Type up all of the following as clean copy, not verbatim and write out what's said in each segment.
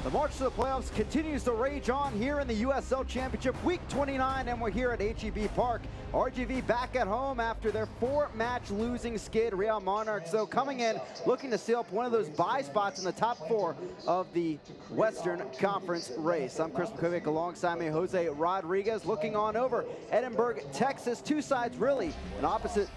The march to the playoffs continues to rage on here in the USL Championship, week 29, and we're here at HEB Park. RGV back at home after their 4-match losing skid. Real Monarchs, though, coming in looking to seal up one of those bye spots in the top 4 of the Western Conference race. I'm Chris Makovic, alongside me, Jose Rodriguez, looking on over Edinburgh, Texas. Two sides really in opposite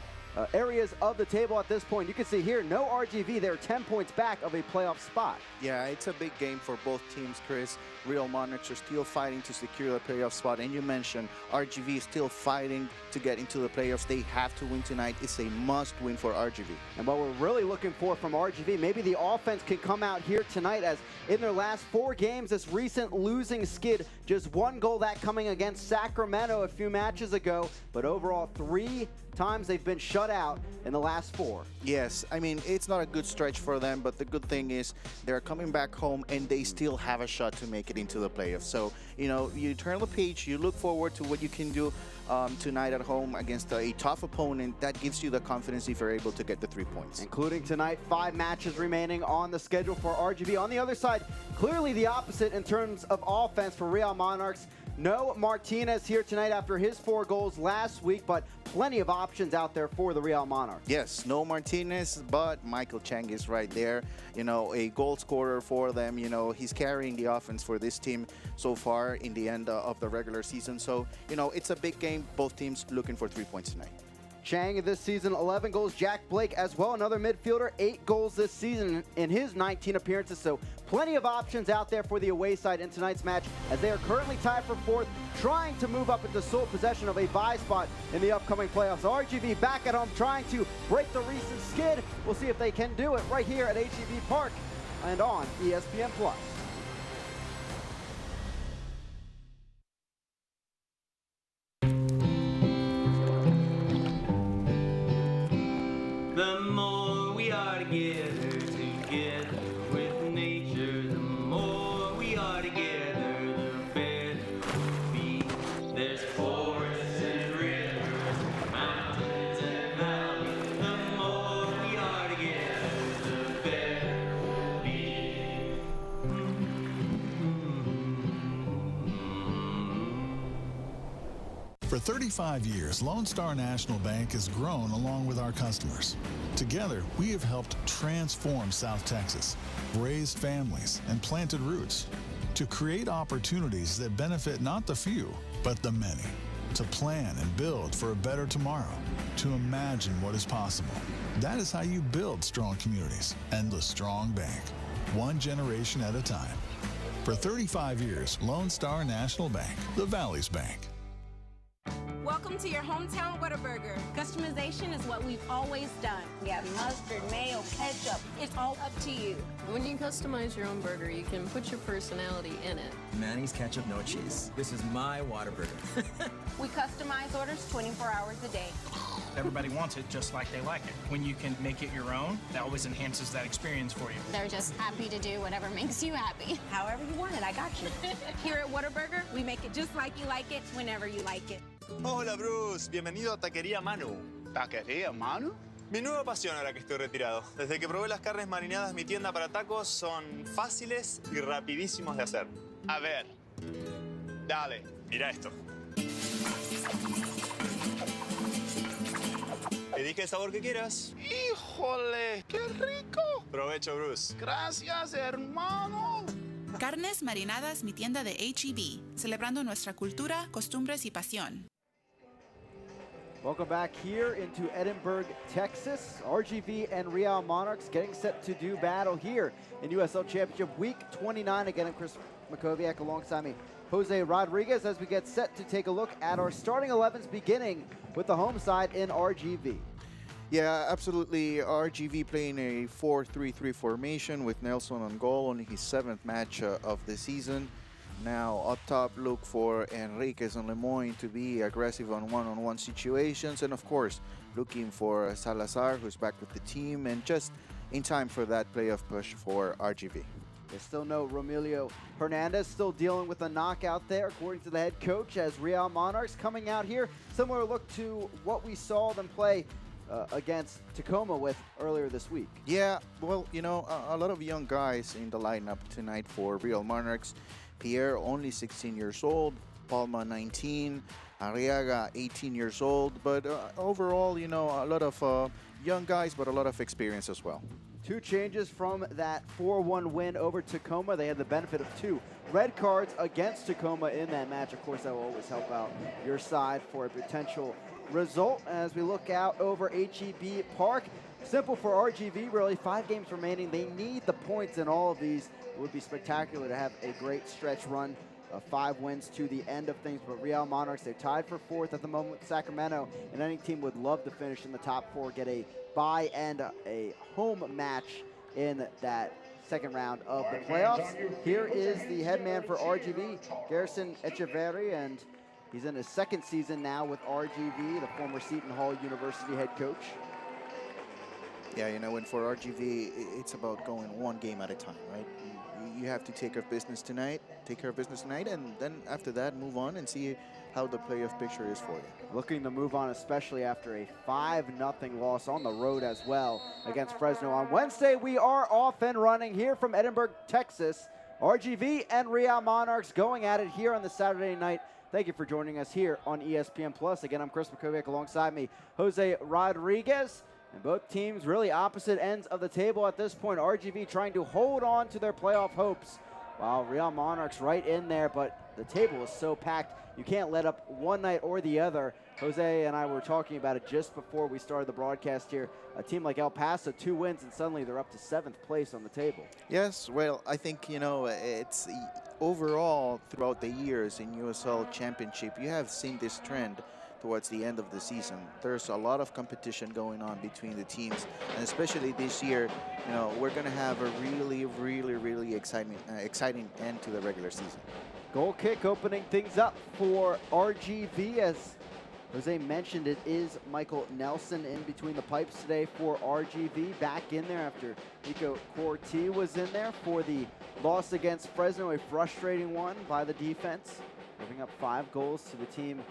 areas of the table at this point. You can see here, no RGV. They're 10 points back of a playoff spot. Yeah, it's a big game for both teams, Chris. Real Monarchs are still fighting to secure the playoff spot, and you mentioned RGV is still fighting to get into the playoffs. They have to win tonight. It's a must-win for RGV. And what we're really looking for from RGV, maybe the offense can come out here tonight, as in their last 4 games, this recent losing skid, just 1 goal, that coming against Sacramento a few matches ago, but overall 3 times they've been shut out in the last 4. Yes, I mean, it's not a good stretch for them, but the good thing is they're coming back home and they still have a shot to make it into the playoffs. So, you know, you turn the page, you look forward to what you can do tonight at home against a tough opponent. That gives you the confidence if you're able to get the 3 points. Including tonight, 5 matches remaining on the schedule for RGV. On the other side, clearly the opposite in terms of offense for Real Monarchs. No Martinez here tonight after his 4 goals last week, but plenty of options out there for the Real Monarchs. Yes, no Martinez, but Michael Chang is right there. You know, a goal scorer for them. You know, he's carrying the offense for this team so far in the end of the regular season. So, you know, it's a big game. Both teams looking for 3 points tonight. Chang this season, 11 goals. Jack Blake as well, another midfielder, 8 goals this season in his 19 appearances. So plenty of options out there for the away side in tonight's match, as they are currently tied for 4th, trying to move up into sole possession of a bye spot in the upcoming playoffs. RGV back at home trying to break the recent skid. We'll see if they can do it right here at HEB Park and on ESPN+. The more we are together with nature, the more we are together, the better we'll be. There's forests and rivers, mountains and valleys. The more we are together, the better we'll be. For 35 years, Lone Star National Bank has grown along with our customers. Together, we have helped transform South Texas, raised families, and planted roots to create opportunities that benefit not the few, but the many, to plan and build for a better tomorrow, to imagine what is possible. That is how you build strong communities and the strong bank, one generation at a time. For 35 years, Lone Star National Bank, the Valley's Bank. Welcome to your hometown Whataburger. Customization is what we've always done. We have mustard, mayo, ketchup. It's all up to you. When you customize your own burger, you can put your personality in it. Manny's ketchup, no cheese. This is my Whataburger. We customize orders 24 hours a day. Everybody wants it just like they like it. When you can make it your own, that always enhances that experience for you. They're just happy to do whatever makes you happy. However you want it, I got you. Here at Whataburger, we make it just like you like it, whenever you like it. Hola Bruce, bienvenido a Taquería Manu. ¿Taquería Manu? Mi nueva pasión ahora que estoy retirado. Desde que probé las carnes marinadas, mi tienda para tacos son fáciles y rapidísimos de hacer. A ver, dale, mira esto. Elige el sabor que quieras. ¡Híjole, qué rico! Provecho, Bruce. Gracias, hermano. Carnes Marinadas, mi tienda de HEB, celebrando nuestra cultura, costumbres y pasión. Welcome back here into Edinburgh, Texas. RGV and Real Monarchs getting set to do battle here in USL Championship Week 29. Again, I'm Chris Makovic alongside me, Jose Rodriguez, as we get set to take a look at our starting 11s, beginning with the home side in RGV. Yeah, absolutely. RGV playing a 4-3-3 formation with Nelson on goal on his 7th match of the season. Now up top, look for Enriquez and Lemoyne to be aggressive on one-on-one situations, and of course looking for Salazar, who's back with the team and just in time for that playoff push for RGV. There's still no Romelio Hernandez, still dealing with a knockout there, according to the head coach, as Real Monarchs coming out here. Similar look to what we saw them play against Tacoma with earlier this week. Yeah, well, you know, a lot of young guys in the lineup tonight for Real Monarchs. Pierre, only 16 years old. Palma, 19. Arriaga, 18 years old. But overall, you know, a lot of young guys, but a lot of experience as well. 2 changes from that 4-1 win over Tacoma. They had the benefit of 2 red cards against Tacoma in that match. Of course, that will always help out your side for a potential result. As we look out over HEB Park, simple for RGV, really. 5 games remaining. They need the points in all of these. It would be spectacular to have a great stretch run of 5 wins to the end of things. But Real Monarchs, they're tied for 4th at the moment with Sacramento, and any team would love to finish in the top 4, get a bye and a home match in that second round of the playoffs. Here is the head man for RGV, Garrison Echeverri, and he's in his 2nd season now with RGV, the former Seton Hall University head coach. Yeah, you know, and for RGV, it's about going 1 game at a time, right? You have to take care of business tonight, and then after that, move on and see how the playoff picture is for you. Looking to move on, especially after a 5-0 loss on the road as well against Fresno. On Wednesday, we are off and running here from Edinburgh, Texas. RGV and Real Monarchs going at it here on the Saturday night. Thank you for joining us here on ESPN+. Again, I'm Chris McCovic, alongside me, Jose Rodriguez. And both teams really opposite ends of the table at this point. RGV trying to hold on to their playoff hopes, while Real Monarchs right in there, but the table is so packed, you can't let up one night or the other. Jose and I were talking about it just before we started the broadcast here. A team like El Paso, 2 wins, and suddenly they're up to 7th place on the table. Yes, well, I think, you know, it's overall throughout the years in USL Championship, you have seen this trend towards the end of the season. There's a lot of competition going on between the teams, and especially this year, you know, we're going to have a really exciting end to the regular season. Goal kick opening things up for RGV. As Jose mentioned, it is Michael Nelson in between the pipes today for RGV. Back in there after Nico Corti was in there for the loss against Fresno, a frustrating one by the defense, giving up 5 goals to the team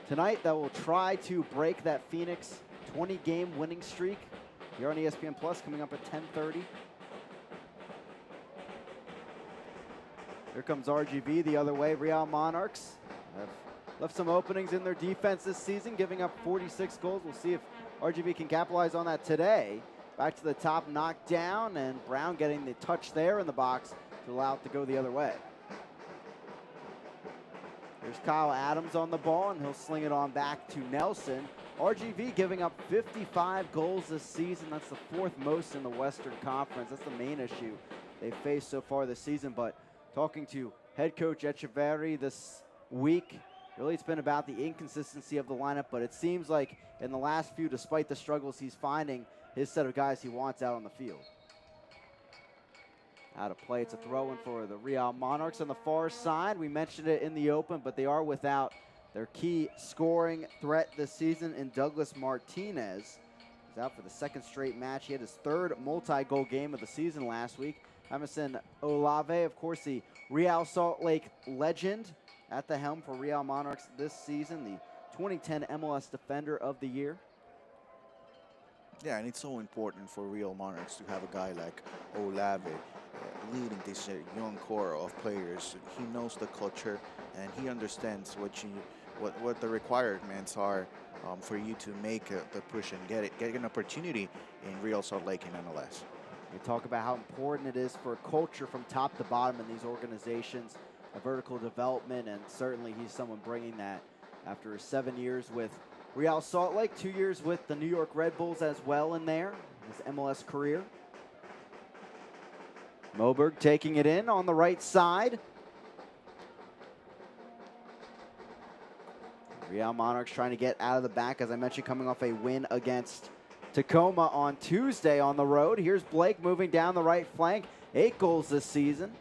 tonight that will try to break that Phoenix 20-game winning streak here on ESPN Plus, coming up at 10:30. Here comes RGV the other way. Real Monarchs have left some openings in their defense this season, giving up 46 goals. We'll see if RGV can capitalize on that today. Back to the top, knocked down, and Brown getting the touch there in the box to allow it to go the other way. There's Kyle Adams on the ball, and he'll sling it on back to Nelson. RGV giving up 55 goals this season. That's the 4th most in the Western Conference. That's the main issue they've faced so far this season. But talking to head coach Echeverri this week, really it's been about the inconsistency of the lineup, but it seems like in the last few, despite the struggles he's finding, his set of guys he wants out on the field. Out of play, it's a throw-in for the Real Monarchs on the far side. We mentioned it in the open, but they are without their key scoring threat this season in Douglas Martinez. He's out for the 2nd straight match. He had his 3rd multi-goal game of the season last week. Emerson Olave, of course, the Real Salt Lake legend at the helm for Real Monarchs this season, the 2010 MLS Defender of the Year. Yeah, and it's so important for Real Monarchs to have a guy like Olave leading this young core of players. He knows the culture, and he understands what the requirements are for you to make the push and get an opportunity in Real Salt Lake in MLS. We talk about how important it is for culture from top to bottom in these organizations, a vertical development, and certainly he's someone bringing that after his 7 years with Real Salt Lake, 2 years with the New York Red Bulls as well in there, his MLS career. Moberg taking it in on the right side. Real Monarchs trying to get out of the back, as I mentioned, coming off a win against Tacoma on Tuesday on the road. Here's Blake moving down the right flank. 8 goals this season.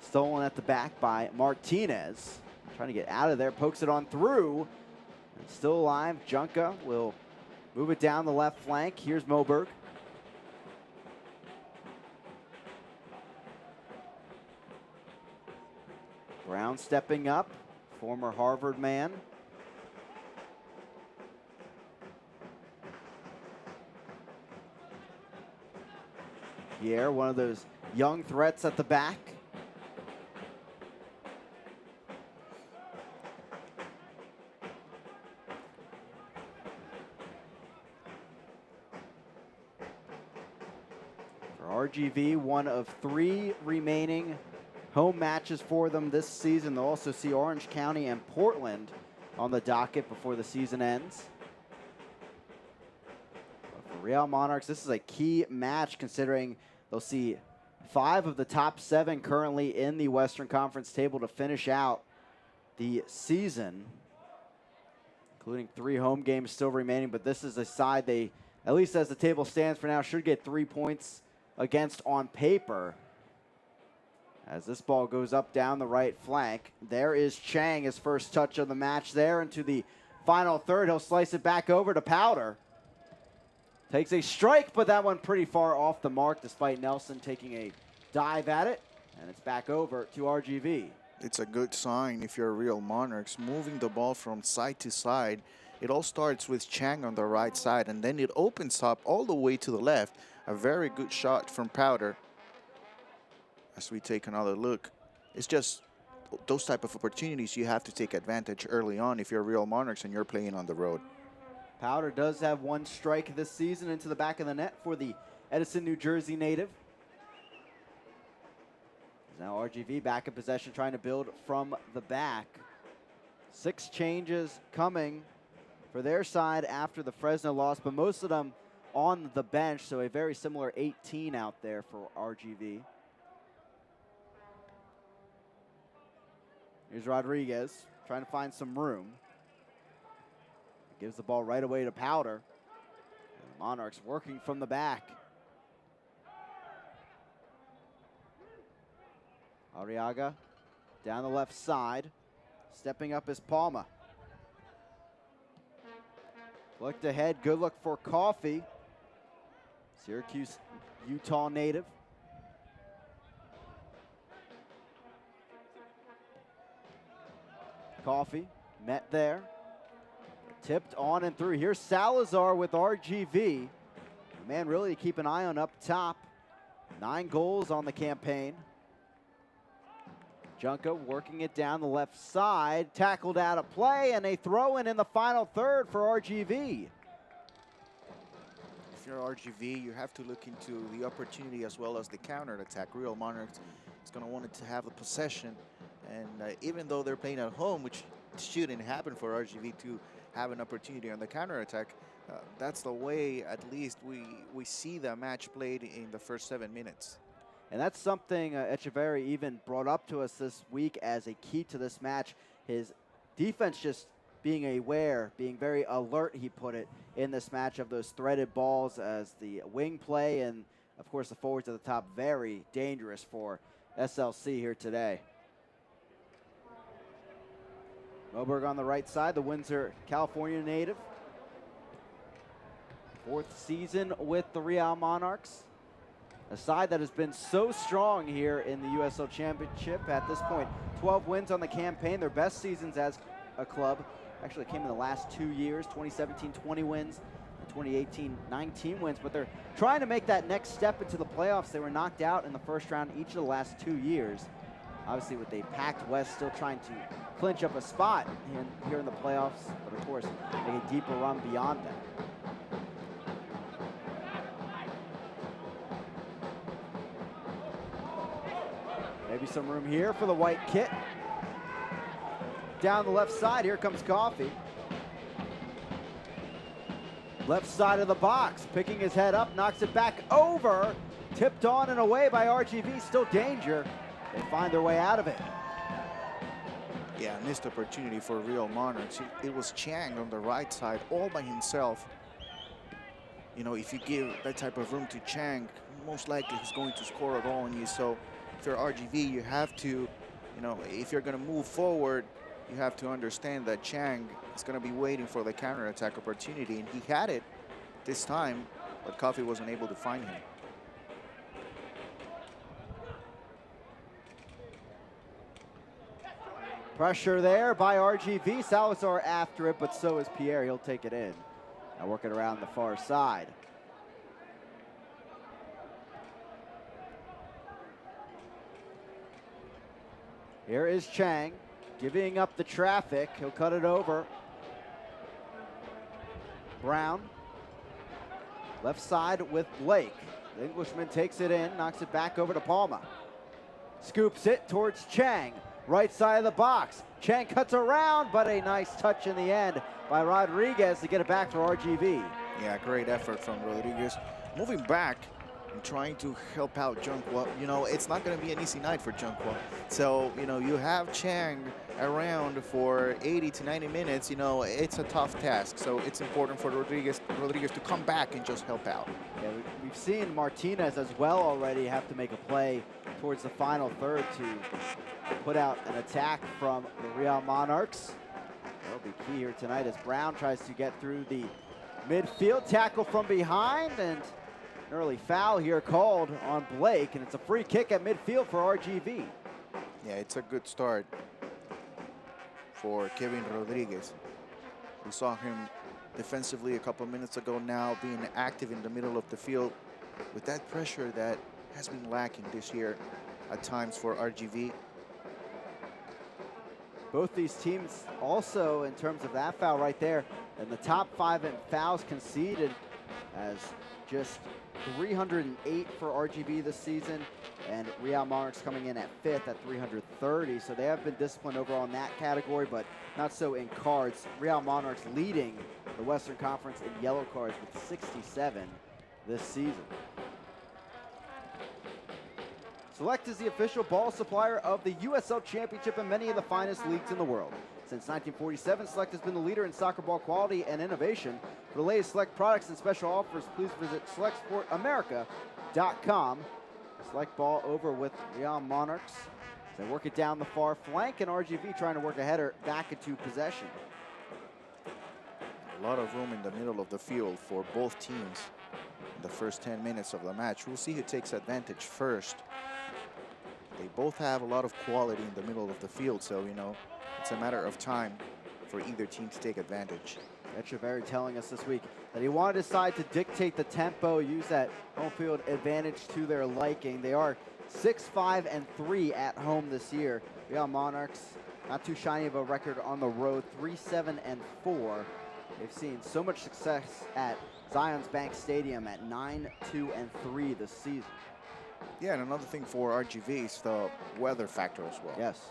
Stolen at the back by Martinez. Trying to get out of there, pokes it on through. And still alive, Junka will move it down the left flank. Here's Moberg. Brown stepping up, former Harvard man. Pierre, one of those young threats at the back. For RGV, one of 3 remaining home matches for them this season. They'll also see Orange County and Portland on the docket before the season ends. But for Real Monarchs, this is a key match considering they'll see 5 of the top 7 currently in the Western Conference table to finish out the season, including 3 home games still remaining. But this is a side they, at least as the table stands for now, should get 3 points against on paper. As this ball goes up down the right flank, there is Chang, his first touch of the match there into the final third. He'll slice it back over to Powder. Takes a strike, but that one pretty far off the mark despite Nelson taking a dive at it. And it's back over to RGV. It's a good sign if you're Real Monarchs, moving the ball from side to side. It all starts with Chang on the right side, and then it opens up all the way to the left. A very good shot from Powder. As we take another look, it's just those type of opportunities you have to take advantage early on if you're Real Monarchs and you're playing on the road. Powder does have 1 strike this season into the back of the net for the Edison, New Jersey native. Now RGV back in possession, trying to build from the back. 6 changes coming for their side after the Fresno loss, but most of them on the bench, so a very similar 18 out there for RGV. Here's Rodriguez trying to find some room. Gives the ball right away to Powder. And the Monarchs working from the back. Arriaga down the left side. Stepping up is Palma. Looked ahead, good look for Coffee. Syracuse, Utah native. Coffee met there. Tipped on and through. Here's Salazar with RGV. A man really to keep an eye on up top. 9 goals on the campaign. Junka working it down the left side. Tackled out of play, and a throw in the final third for RGV. If you're RGV, you have to look into the opportunity as well as the counter attack. Real Monarchs is going to want it to have the possession. And even though they're playing at home, which shouldn't happen for RGV to have an opportunity on the counterattack, that's the way at least we see the match played in the first 7 minutes. And that's something Echeverri even brought up to us this week as a key to this match. His defense just being aware, being very alert, he put it, in this match of those threaded balls as the wing play and, of course, the forwards at the top, very dangerous for SLC here today. Moberg on the right side, the Windsor, California native. 4th season with the Real Monarchs. A side that has been so strong here in the USL Championship at this point. 12 wins on the campaign, their best seasons as a club. Actually came in the last 2 years, 2017, 20 wins, and 2018, 19 wins. But they're trying to make that next step into the playoffs. They were knocked out in the first round each of the last 2 years. Obviously with a packed West still trying to clinch up a spot here in the playoffs, but of course make a deeper run beyond that. Maybe some room here for the white kit. Down the left side, here comes Coffee. Left side of the box, picking his head up, knocks it back over. Tipped on and away by RGV, still danger. They find their way out of it. Yeah, missed opportunity for Real Monarchs. It was Chang on the right side all by himself. You know, if you give that type of room to Chang, most likely he's going to score a goal on you. So if you're RGV, you have to, you know, if you're going to move forward, you have to understand that Chang is going to be waiting for the counterattack opportunity. And he had it this time, but Coffee wasn't able to find him. Pressure there by RGV. Salazar after it, but so is Pierre. He'll take it in. Now working around the far side. Here is Chang, giving up the traffic. He'll cut it over. Brown, left side with Blake. The Englishman takes it in, knocks it back over to Palma. Scoops it towards Chang, right side of the box. Chang cuts around, but a nice touch in the end by Rodriguez to get it back for RGV. Yeah, great effort from Rodriguez. Moving back and trying to help out Junqua. You know, it's not going to be an easy night for Junqua. So, you know, you have Chang around for 80 to 90 minutes. You know, it's a tough task. So it's important for Rodriguez to come back and just help out. Yeah, we've seen Martinez as well already have to make a play towards the final third to put out an attack from the Real Monarchs. That'll be key here tonight as Brown tries to get through the midfield. Tackle from behind, and an early foul here called on Blake, and it's a free kick at midfield for RGV. Yeah, it's a good start for Kevin Rodriguez. We saw him defensively a couple minutes ago, now being active in the middle of the field with that pressure that has been lacking this year at times for RGV. Both these teams also, in terms of that foul right there, in the top 5 in fouls conceded, as just 308 for RGV this season, and Real Monarchs coming in at 5th at 330. So they have been disciplined over on that category, but not so in cards. Real Monarchs leading the Western Conference in yellow cards with 67 this season. Select is the official ball supplier of the USL Championship and many of the finest leagues in the world. Since 1947, Select has been the leader in soccer ball quality and innovation. For the latest Select products and special offers, please visit selectsportamerica.com. Select ball over with Real Monarchs. They work it down the far flank, and RGV trying to work a header back into possession. A lot of room in the middle of the field for both teams in the first 10 minutes of the match. We'll see who takes advantage first. They both have a lot of quality in the middle of the field, so, you know, it's a matter of time for either team to take advantage. Echeverry telling us this week that he wanted his side to dictate the tempo, use that home field advantage to their liking. They are 6-5-3 at home this year. Real Monarchs, not too shiny of a record on the road, 3-7-4. They've seen so much success at Zions Bank Stadium at 9-2-3 this season. Yeah, and another thing for RGV is the weather factor as well. Yes.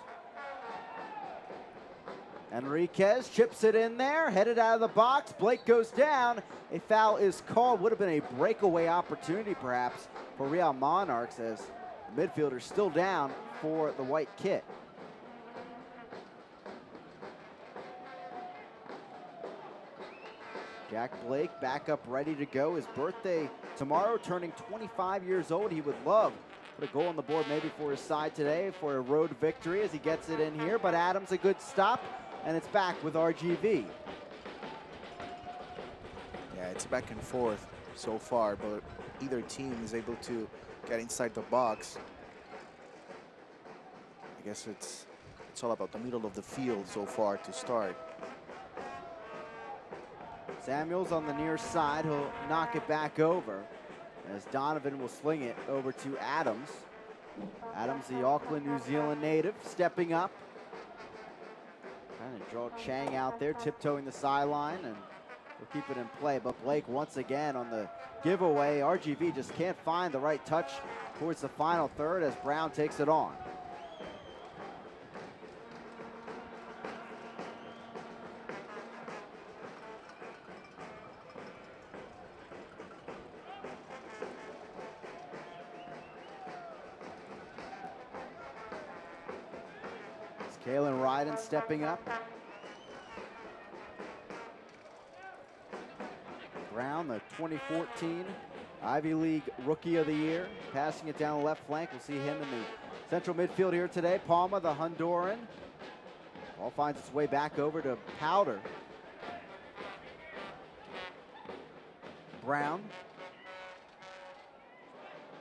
Enriquez chips it in there, headed out of the box. Blake goes down. A foul is called. Would have been a breakaway opportunity, perhaps, for Real Monarchs, as the midfielder's still down for the white kit. Jack Blake back up, ready to go. His birthday tomorrow, turning 25 years old. He would love to put a goal on the board maybe for his side today for a road victory as he gets it in here. But Adams a good stop, and it's back with RGV. Yeah, it's back and forth so far, but either team is able to get inside the box. I guess it's all about the middle of the field so far to start. Samuels on the near side. He'll knock it back over as Donovan will sling it over to Adams. Adams, the Auckland, New Zealand native, stepping up. Trying to draw Chang out there, tiptoeing the sideline, and we'll keep it in play. But Blake once again on the giveaway. RGV just can't find the right touch towards the final third as Brown takes it on. Kalen Ryden stepping up. Brown, the 2014 Ivy League Rookie of the Year, passing it down the left flank. We'll see him in the central midfield here today. Palma, the Honduran. Ball finds its way back over to Powder. Brown.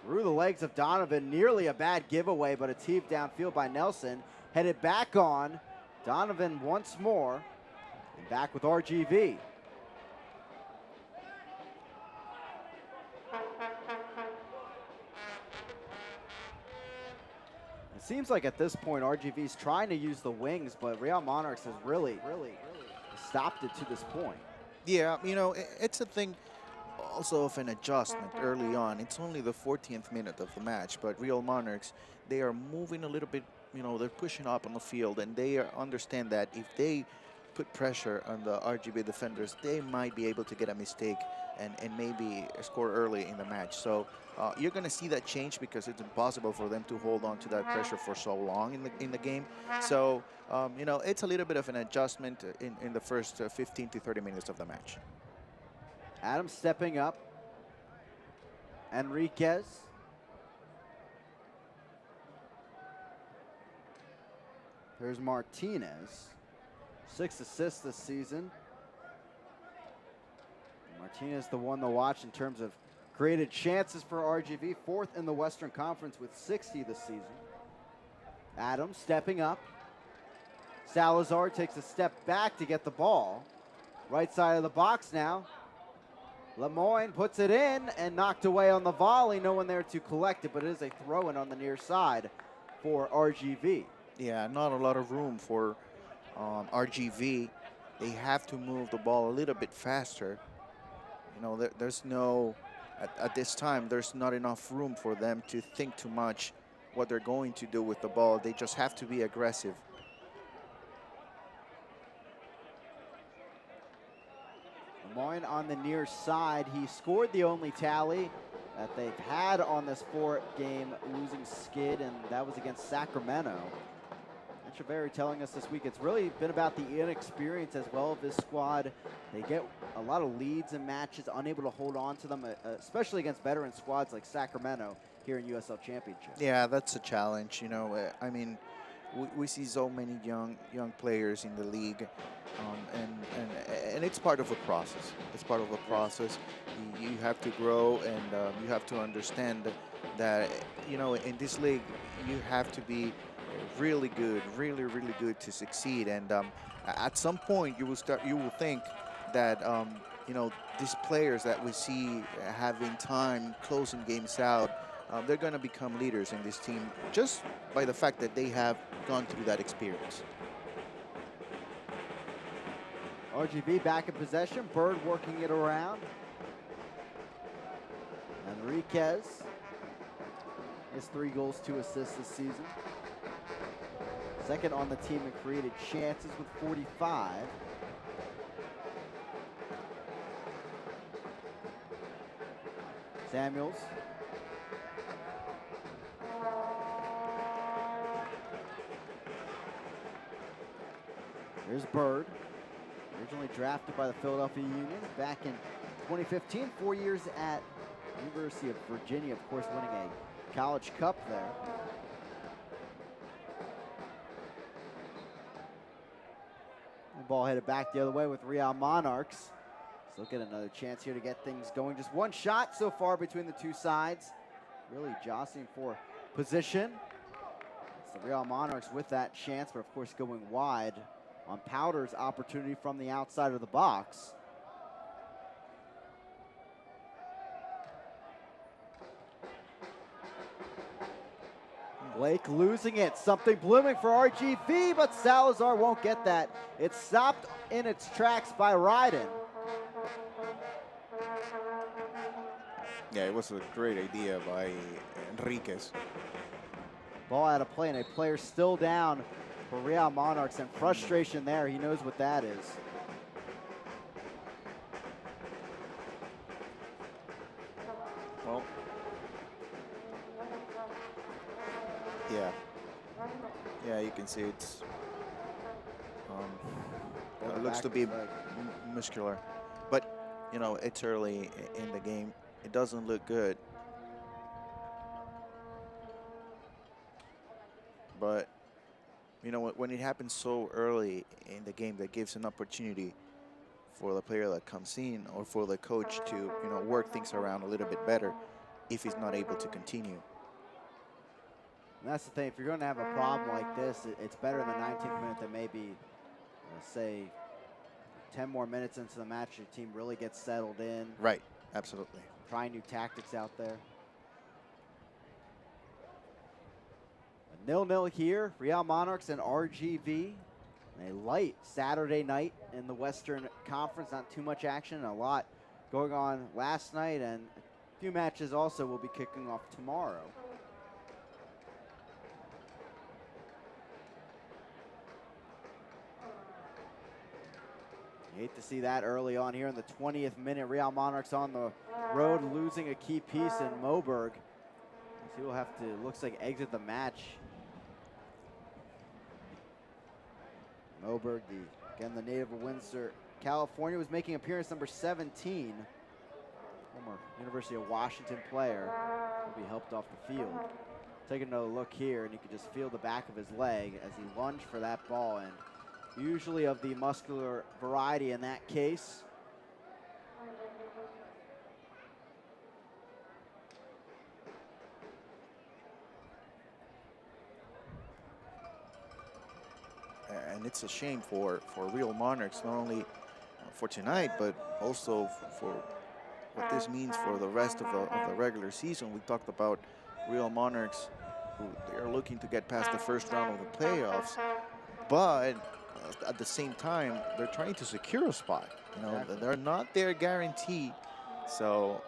Through the legs of Donovan, nearly a bad giveaway, but it's heaved downfield by Nelson. Headed back on. Donovan once more. And back with RGV. seems like at this point, RGV's trying to use the wings, but Real Monarchs has really stopped it to this point. Yeah, you know, it's a thing also of an adjustment early on. It's only the 14th minute of the match, but Real Monarchs, they are moving a little bit, you know, they're pushing up on the field, and they understand that if they put pressure on the RGB defenders, they might be able to get a mistake and maybe score early in the match. So you're going to see that change because it's impossible for them to hold on to that pressure for so long in the game. So, you know, it's a little bit of an adjustment in the first 15 to 30 minutes of the match. Adam stepping up. Enriquez. Here's Martinez. 6 assists this season. Martinez, the one to watch in terms of created chances for RGV. 4th in the Western Conference with 60 this season. Adams stepping up. Salazar takes a step back to get the ball. Right side of the box now. Lemoyne puts it in and knocked away on the volley. No one there to collect it, but it is a throw-in on the near side for RGV. Yeah, not a lot of room for RGV. They have to move the ball a little bit faster. You know, there's no, at this time, there's not enough room for them to think too much what they're going to do with the ball. They just have to be aggressive. Lemoyne on the near side. He scored the only tally that they've had on this 4-game losing skid, and that was against Sacramento. Echeverry telling us this week it's really been about the inexperience as well of this squad. They get a lot of leads in matches, unable to hold on to them, especially against veteran squads like Sacramento here in USL Championship. Yeah, that's a challenge. You know, I mean, we see so many young players in the league, and it's part of a process. It's part of a process. You have to grow, and you have to understand that, you know, in this league, you have to be really good, really good to succeed. And at some point, you will think that you know, these players that we see having time closing games out, they're going to become leaders in this team just by the fact that they have gone through that experience. RGV back in possession. Bird working it around. Enriquez. His 3 goals, 2 assists this season. Second on the team in created chances with 45. Samuels. Here's Bird. Originally drafted by the Philadelphia Union back in 2015. 4 years at University of Virginia, of course, winning a College Cup there. The ball headed back the other way with Real Monarchs. So get another chance here to get things going. Just one shot so far between the two sides. Really jostling for position. It's the Real Monarchs with that chance, but of course going wide on Powder's opportunity from the outside of the box. Blake losing it. Something blooming for RGV, but Salazar won't get that. It's stopped in its tracks by Ryden. Yeah, it was a great idea by Enriquez. Ball out of play, and a player still down for Real Monarchs, and frustration there. He knows what that is. Well, yeah, you can see it's it looks to be muscular, but you know, it's early in the game. It doesn't look good, but you know, when it happens so early in the game, that gives an opportunity for the player that comes in or for the coach to, you know, work things around a little bit better if he's not able to continue. And that's the thing. If you're going to have a problem like this, it's better in the 19th minute than maybe, say, 10 more minutes into the match. Your team really gets settled in. Right, absolutely. Trying new tactics out there. 0-0 here, Real Monarchs and RGV. A light Saturday night in the Western Conference, not too much action, a lot going on last night, and a few matches also will be kicking off tomorrow. You hate to see that early on here in the 20th minute. Real Monarchs on the road, losing a key piece in Moberg. He will have to, looks like, exit the match. Moberg, again, the native of Windsor, California, was making appearance number 17. Former University of Washington player will be helped off the field. Taking another look here, and you can just feel the back of his leg as he lunged for that ball, and usually of the muscular variety in that case. And it's a shame for Real Monarchs, not only for tonight, but also for what this means for the rest of the regular season. We talked about Real Monarchs, who they are looking to get past the first round of the playoffs, but at the same time, they're trying to secure a spot. You know, they're not there guaranteed, so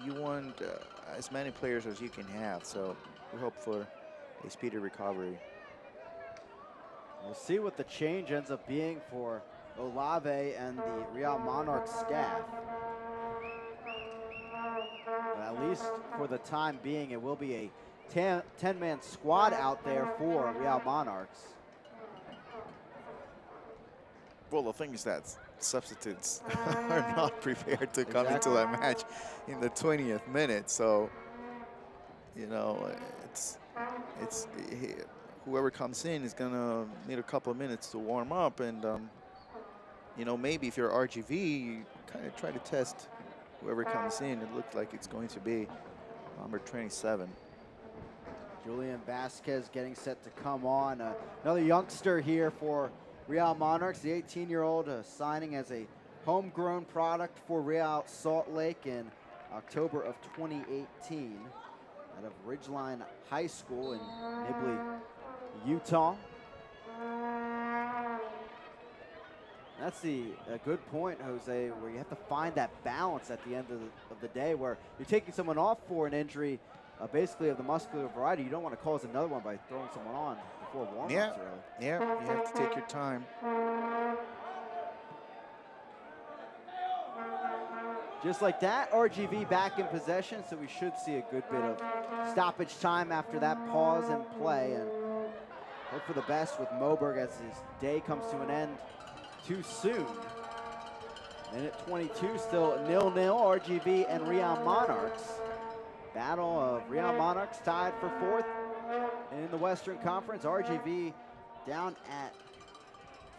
you want as many players as you can have. So we hope for a speedy recovery. We'll see what the change ends up being for Olave and the Real Monarchs staff. But at least for the time being, it will be a 10-man squad out there for Real Monarchs. Well, the thing is that substitutes are not prepared to come into that match in the 20th minute. So, you know, it's whoever comes in is gonna need a couple of minutes to warm up, and you know, maybe if you're RGV, you kind of try to test whoever comes in. It looks like it's going to be number 27. Julian Vasquez getting set to come on. Another youngster here for Real Monarchs, the 18-year-old signing as a homegrown product for Real Salt Lake in October of 2018 out of Ridgeline High School in Nibley, Utah. That's a good point, Jose, where you have to find that balance at the end of the day, where you're taking someone off for an injury, basically of the muscular variety. You don't want to cause another one by throwing someone on before warm-ups, really. Yeah, you have to take your time. Just like that, RGV back in possession, so we should see a good bit of stoppage time after that pause in play, and hope for the best with Moberg as his day comes to an end too soon. Minute 22, still 0-0, RGV and Real Monarchs. Battle of Real Monarchs tied for fourth in the Western Conference. RGV down at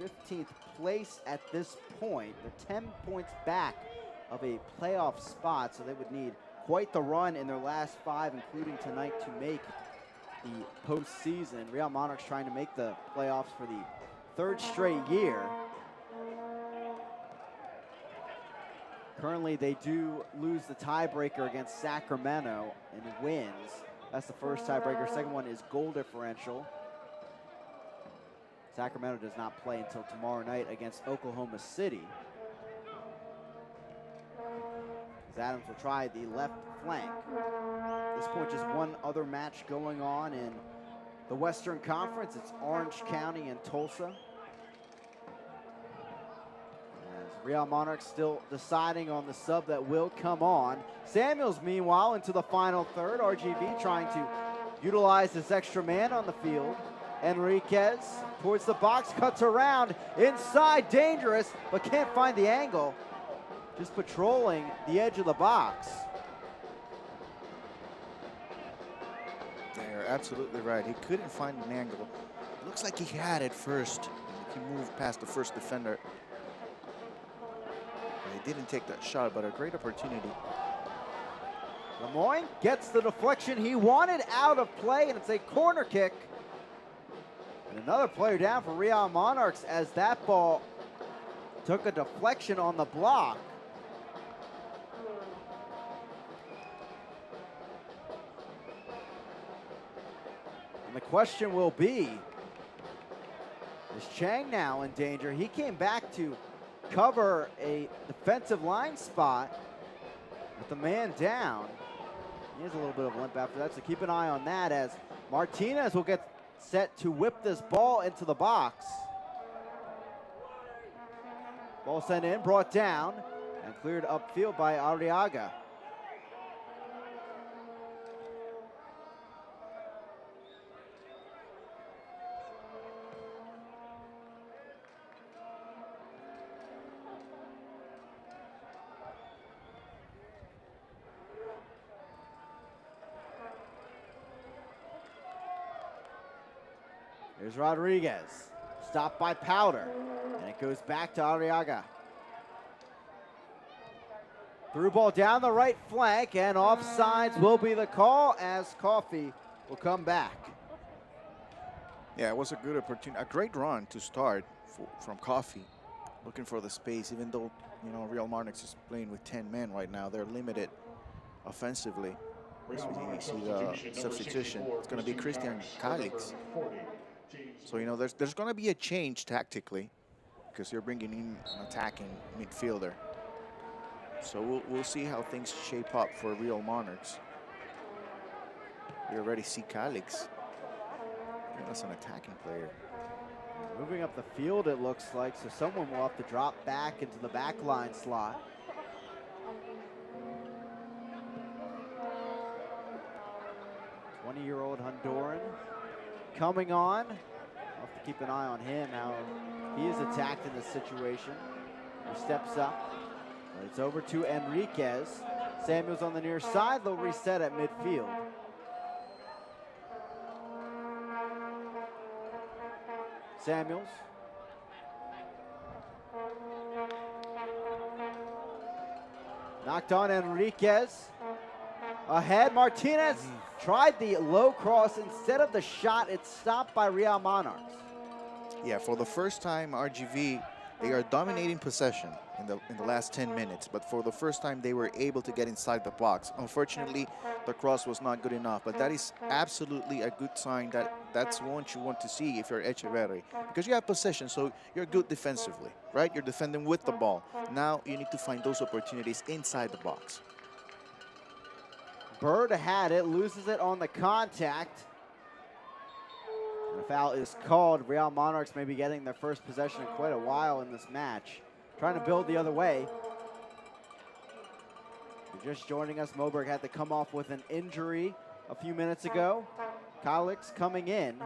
15th place at this point. They're 10 points back of a playoff spot, so they would need quite the run in their last 5, including tonight, to make the postseason. Real Monarchs trying to make the playoffs for the 3rd straight year. Currently, they do lose the tiebreaker against Sacramento and wins. That's the first tiebreaker. Second one is goal differential. Sacramento does not play until tomorrow night against Oklahoma City. As Adams will try the left flank. At this point, just one other match going on in the Western Conference. It's Orange County and Tulsa. Real Monarchs still deciding on the sub that will come on. Samuels, meanwhile, into the final third. RGV trying to utilize this extra man on the field. Enriquez towards the box, cuts around, inside, dangerous, but can't find the angle. Just patrolling the edge of the box. You're absolutely right. He couldn't find an angle. Looks like he had it first. He moved past the first defender. He didn't take that shot, but a great opportunity. Lemoyne gets the deflection he wanted out of play, and it's a corner kick. And another player down for Real Monarchs as that ball took a deflection on the block. the question will be, is Chang now in danger? He came back to cover a defensive line spot with the man down. He has a little bit of limp after that, so keep an eye on that as Martinez will get set to whip this ball into the box. Ball sent in, brought down, and cleared upfield by Arriaga. Here's Rodriguez, stopped by Powder, and it goes back to Arriaga. Through ball down the right flank, and offsides will be the call as Coffee will come back. Yeah, it was a good opportunity, a great run to start from Coffee, looking for the space, even though, you know, Real Monarchs is playing with 10 men right now. They're limited offensively. So you see the substitution. It's going to be Christian Calix. So, you know, there's going to be a change tactically because you're bringing in an attacking midfielder. So we'll see how things shape up for Real Monarchs. We already see Calix. That's an attacking player. Moving up the field, it looks like, so someone will have to drop back into the back line slot. '20-year-old Honduran coming on. We'll have to keep an eye on him, how he is attacked in this situation. He steps up. It's over to Enriquez. Samuels on the near side. They'll reset at midfield. Samuels. Knocked on Enriquez. Ahead, Martinez tried the low cross. Instead of the shot, it's stopped by Real Monarchs. Yeah, for the first time, RGV, they are dominating possession in the last 10 minutes, but for the first time, they were able to get inside the box. Unfortunately, the cross was not good enough, but that is absolutely a good sign that's what you want to see if you're Echeverri, because you have possession, so you're good defensively, right? You're defending with the ball. Now you need to find those opportunities inside the box. Bird had it, loses it on the contact. And a foul is called. Real Monarchs may be getting their first possession in quite a while in this match. Trying to build the other way. If you're just joining us, Moberg had to come off with an injury a few minutes ago. Calix coming in.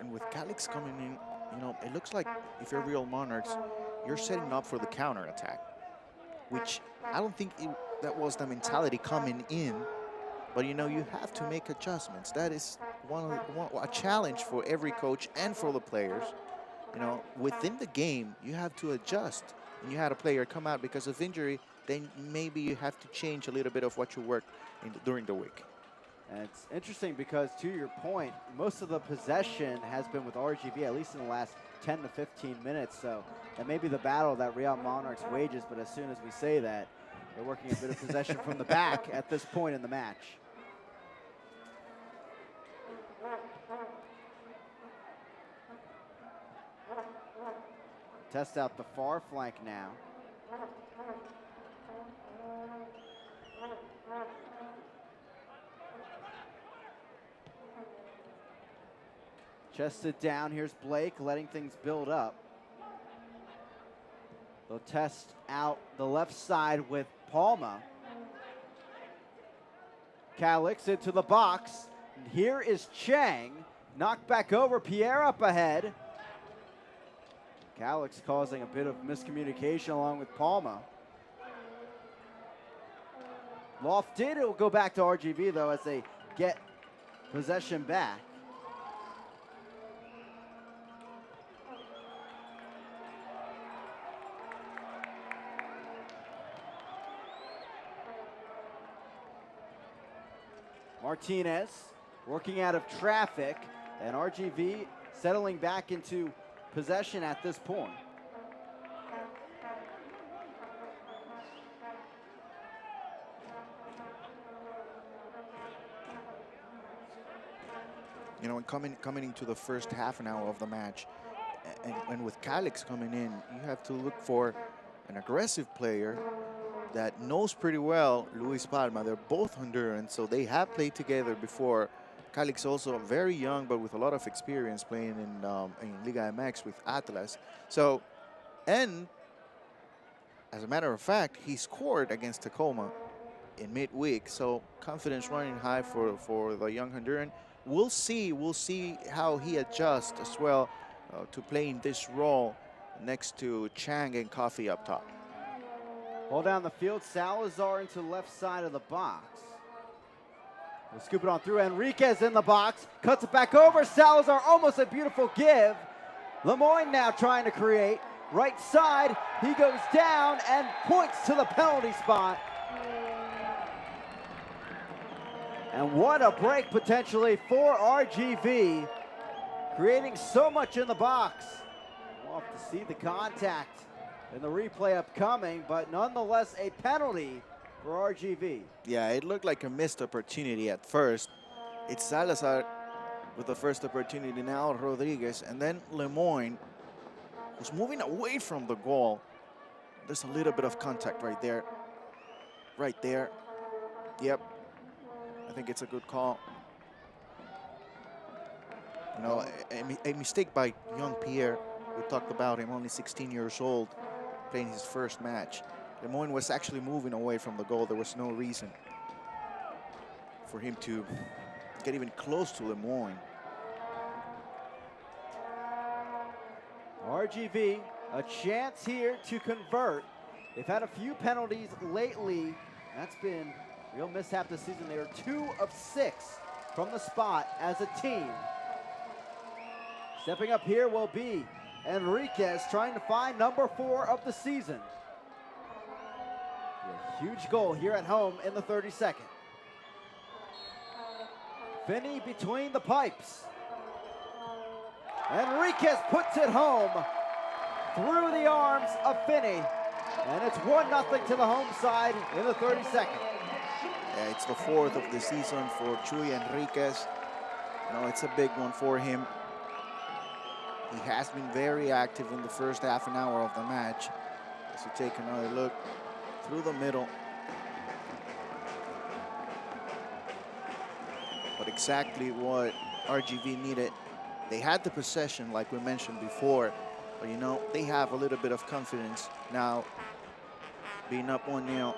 And with Calix coming in, you know, it looks like if you're Real Monarchs, you're setting up for the counter attack, which I don't think that was the mentality coming in. But, you know, you have to make adjustments. That is a challenge for every coach and for the players. You know, within the game, you have to adjust. When you had a player come out because of injury, then maybe you have to change a little bit of what you work during the week. And it's interesting because, to your point, most of the possession has been with RGV, at least in the last 10 to 15 minutes. So that may be the battle that Real Monarchs wages, but as soon as we say that, they're working a bit of possession from the back at this point in the match. Test out the far flank now. Chested down, here's Blake letting things build up. They'll test out the left side with Palma. Calix into the box. And here is Chang. Knocked back over, Pierre up ahead. Calix causing a bit of miscommunication along with Palma. Lofted, it will go back to RGV though as they get possession back. Martinez working out of traffic, and RGV settling back into possession at this point. You know, and coming into the first half an hour of the match, and with Calix coming in, you have to look for an aggressive player that knows pretty well Luis Palma. They're both Honduran, so they have played together before. Calix also very young, but with a lot of experience playing in Liga MX with Atlas. So, and as a matter of fact, he scored against Tacoma in midweek. So confidence running high for the young Honduran. We'll see how he adjusts as well to playing this role next to Chang and Coffee up top. Ball down the field, Salazar into left side of the box. We'll scoop it on through. Enriquez in the box, cuts it back over. Salazar, almost a beautiful give. Lemoyne now trying to create. Right side, he goes down and points to the penalty spot. And what a break potentially for RGV, creating so much in the box. We'll have to see the contact in the replay upcoming, but nonetheless a penalty for RGV. Yeah, it looked like a missed opportunity at first. It's Salazar with the first opportunity, now Rodriguez, and then Lemoyne, who's moving away from the goal. There's a little bit of contact right there. Right there. Yep. I think it's a good call. You know, a mistake by young Pierre. We talked about him, only 16 years old, playing his first match. Lemoyne was actually moving away from the goal. There was no reason for him to get even close to Lemoyne. RGV, a chance here to convert. They've had a few penalties lately. That's been a real mishap this season. They are 2 of 6 from the spot as a team. Stepping up here will be Enriquez, trying to find number 4 of the season. A huge goal here at home in the 32nd. Finney between the pipes. Enriquez puts it home through the arms of Finney. And it's 1-0 to the home side in the 32nd. Yeah, it's the 4th of the season for Chuy Enriquez. You know, it's a big one for him. He has been very active in the first half an hour of the match. As we take another look through the middle. But exactly what RGV needed. They had the possession, like we mentioned before, but you know, they have a little bit of confidence now, being up 1-0.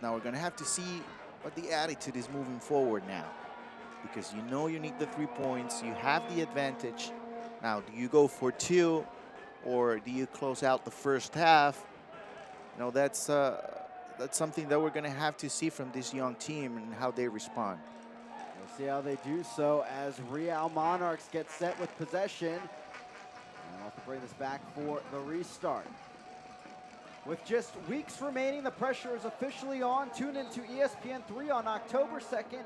Now we're gonna have to see what the attitude is moving forward now, because you know you need the 3 points, you have the advantage. Now, do you go for 2, or do you close out the first half? You know, that's something that we're gonna have to see from this young team and how they respond. We'll see how they do so as Real Monarchs get set with possession. And we'll have to bring this back for the restart. With just weeks remaining, the pressure is officially on. Tune into ESPN3 on October 2nd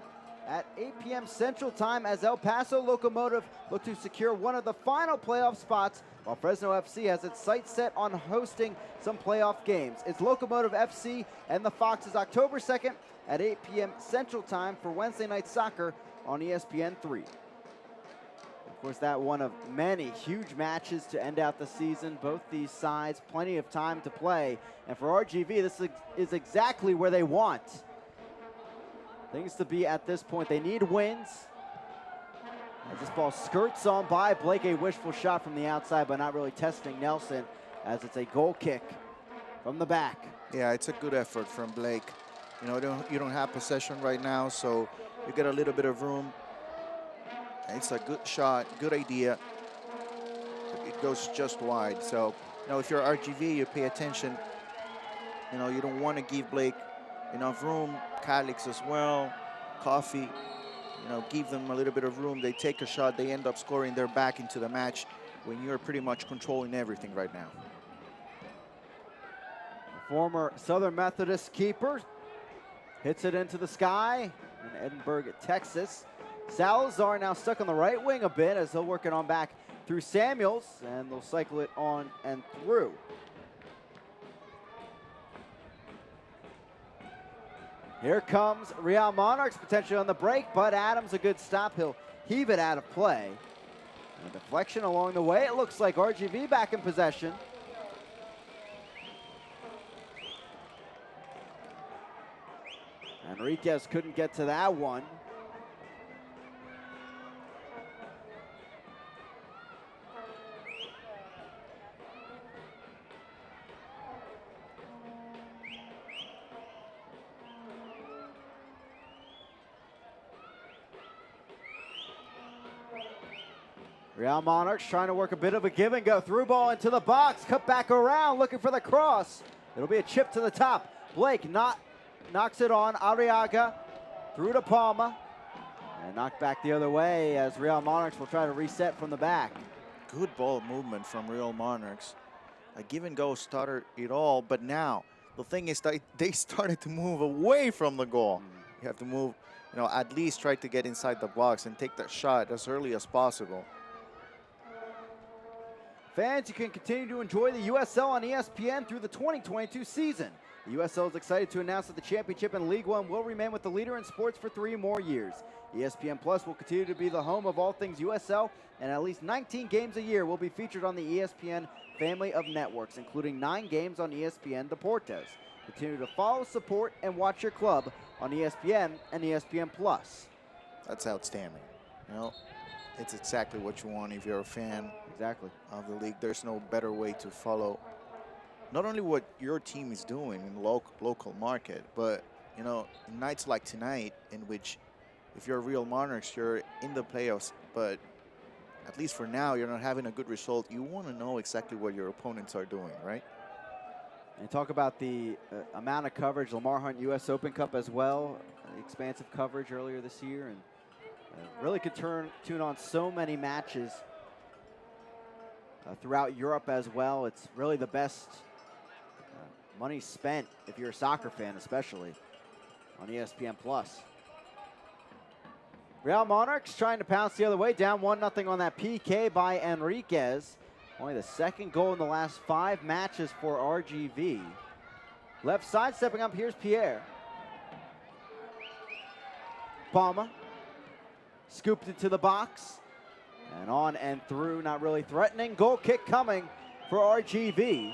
at 8 p.m. Central Time as El Paso Locomotive look to secure one of the final playoff spots, while Fresno FC has its sights set on hosting some playoff games. It's Locomotive FC and the Foxes October 2nd at 8 p.m. Central Time for Wednesday Night Soccer on ESPN3. Of course, that one of many huge matches to end out the season. Both these sides, plenty of time to play. And for RGV, this is exactly where they want things to be at this point. They need wins. As this ball skirts on by Blake, a wishful shot from the outside, but not really testing Nelson, as it's a goal kick from the back. Yeah, it's a good effort from Blake. You know, you don't have possession right now, so you get a little bit of room. It's a good shot, good idea. It goes just wide. So, you know, if you're RGV, you pay attention. You know, you don't want to give Blake enough room. Calix as well, Coffee. You know, give them a little bit of room. They take a shot, they end up scoring. They're back into the match when you're pretty much controlling everything right now. Former Southern Methodist keeper hits it into the sky in Edinburgh, Texas. Salazar now stuck on the right wing a bit as they'll work it on back through Samuels, and they'll cycle it on and through. Here comes Real Monarchs potentially on the break, but Adams a good stop. He'll heave it out of play. And a deflection along the way. It looks like RGV back in possession. Enriquez couldn't get to that one. Real Monarchs trying to work a bit of a give and go. Through ball into the box. Cut back around looking for the cross. It'll be a chip to the top. Blake knocks it on. Arriaga through to Palma. And knocked back the other way as Real Monarchs will try to reset from the back. Good ball movement from Real Monarchs. A give and go started it all, but now the thing is that they started to move away from the goal. You have to move, at least try to get inside the box and take that shot as early as possible. Fans, you can continue to enjoy the USL on ESPN through the 2022 season. The USL is excited to announce that the championship in League One will remain with the leader in sports for 3 more years. ESPN Plus will continue to be the home of all things USL, and at least 19 games a year will be featured on the ESPN family of networks, including 9 games on ESPN Deportes. Continue to follow, support, and watch your club on ESPN and ESPN Plus. That's outstanding. It's exactly what you want if you're a fan of the league. There's no better way to follow not only what your team is doing in the local market, but in nights like tonight, in which if you're Real Monarchs, you're in the playoffs, but at least for now, you're not having a good result. You want to know exactly what your opponents are doing, right? And talk about the amount of coverage, Lamar Hunt U.S. Open Cup as well, expansive coverage earlier this year, and really could tune on so many matches throughout Europe as well. It's really the best money spent if you're a soccer fan, especially on ESPN Plus. Real Monarchs trying to pounce the other way, down 1-0 on that PK by Enriquez. Only the second goal in the last 5 matches for RGV. Left side stepping up, here's Pierre. Palma. Scooped into the box. And on and through, not really threatening. Goal kick coming for RGV.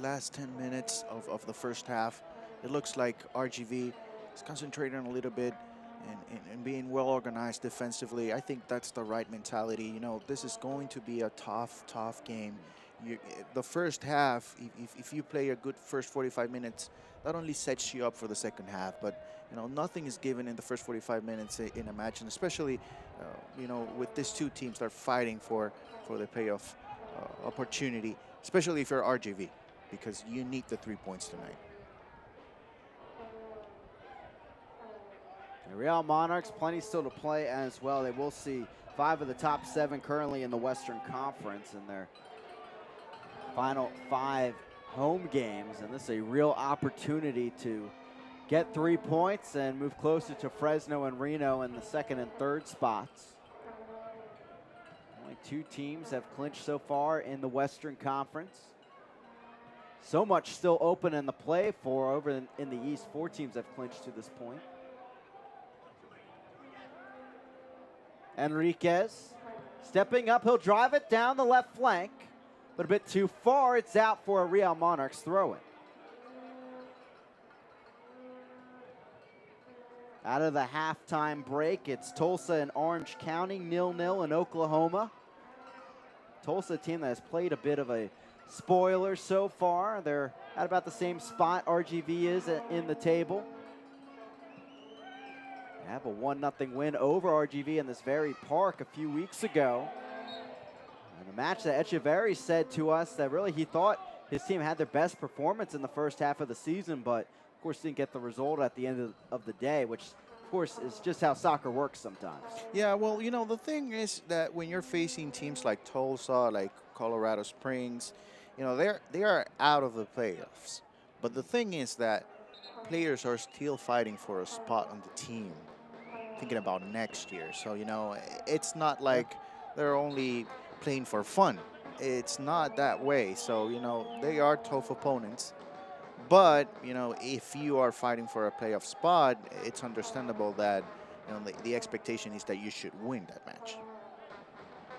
Last 10 minutes of the first half, it looks like RGV is concentrating a little bit and being well organized defensively. I think that's the right mentality. This is going to be a tough game. The first half, if you play a good first 45 minutes, that only sets you up for the second half. But nothing is given in the first 45 minutes in a match, and especially with these two teams that are fighting for the playoff opportunity, especially if you're RGV, because you need the 3 points tonight. The Real Monarchs, plenty still to play as well. They will see 5 of the top 7 currently in the Western Conference in their final 5 home games, and this is a real opportunity to get 3 points and move closer to Fresno and Reno in the 2nd and 3rd spots. Only 2 teams have clinched so far in the Western Conference. So much still open in the play for. Over in the East, 4 teams have clinched to this point. Enriquez stepping up, he'll drive it down the left flank, but a bit too far. It's out for a Real Monarchs throw-in. Out of the halftime break, it's Tulsa and Orange County, 0-0 in Oklahoma. Tulsa, a team that has played a bit of a spoiler so far. They're at about the same spot RGV is in the table. They have a 1-0 win over RGV in this very park a few weeks ago. And the match that Echeverry said to us that really he thought his team had their best performance in the first half of the season, but of course didn't get the result at the end of the day, which of course is just how soccer works sometimes. Yeah, well, the thing is that when you're facing teams like Tulsa, like Colorado Springs, they are out of the playoffs. But the thing is that players are still fighting for a spot on the team, thinking about next year. So, it's not like they're only playing for fun. it's not that way. So, you know, they are tough opponents. But, you know, if you are fighting for a playoff spot, it's understandable that, you know, the expectation is that you should win that match.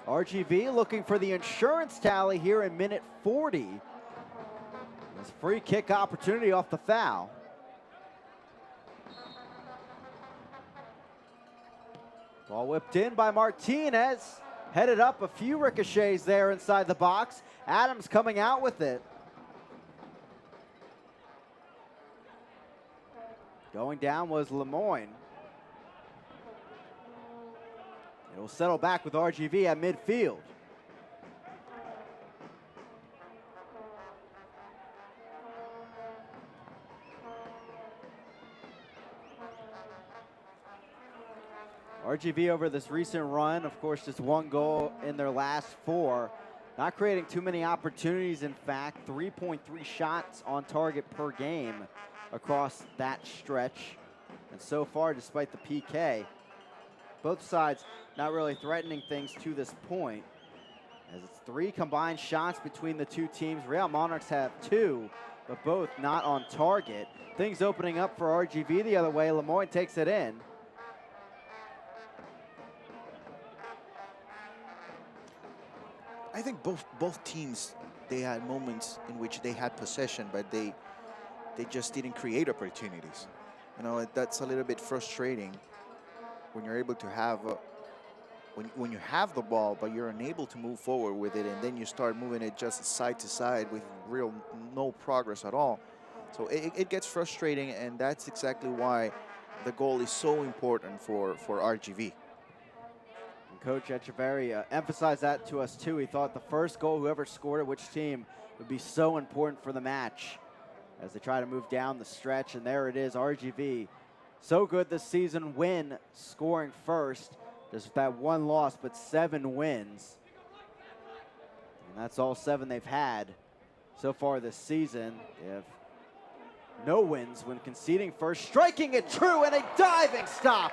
RGV looking for the insurance tally here in minute 40. This free kick opportunity off the foul. Ball whipped in by Martinez. Headed up, a few ricochets there inside the box. Adams coming out with it. Going down was Lemoyne. It will settle back with RGV at midfield. RGV over this recent run, of course, just one goal in their last 4. Not creating too many opportunities, in fact. 3.3 shots on target per game across that stretch. And so far, despite the PK, both sides not really threatening things to this point, as it's 3 combined shots between the two teams. Real Monarchs have 2, but both not on target. Things opening up for RGV the other way. Lemoyne takes it in. I think both teams, they had moments in which they had possession, but they just didn't create opportunities. You know, that's a little bit frustrating when you're able to have when you have the ball, but you're unable to move forward with it, and then you start moving it just side to side with no progress at all. So it gets frustrating, and that's exactly why the goal is so important for RGV. Coach Echeverri emphasized that to us too. He thought the first goal, whoever scored it, which team, would be so important for the match as they try to move down the stretch. And there it is, RGV. So good this season, win, scoring first. Just that 1 loss, but 7 wins. And that's all 7 they've had so far this season. They have no wins when conceding first. Striking it true, and a diving stop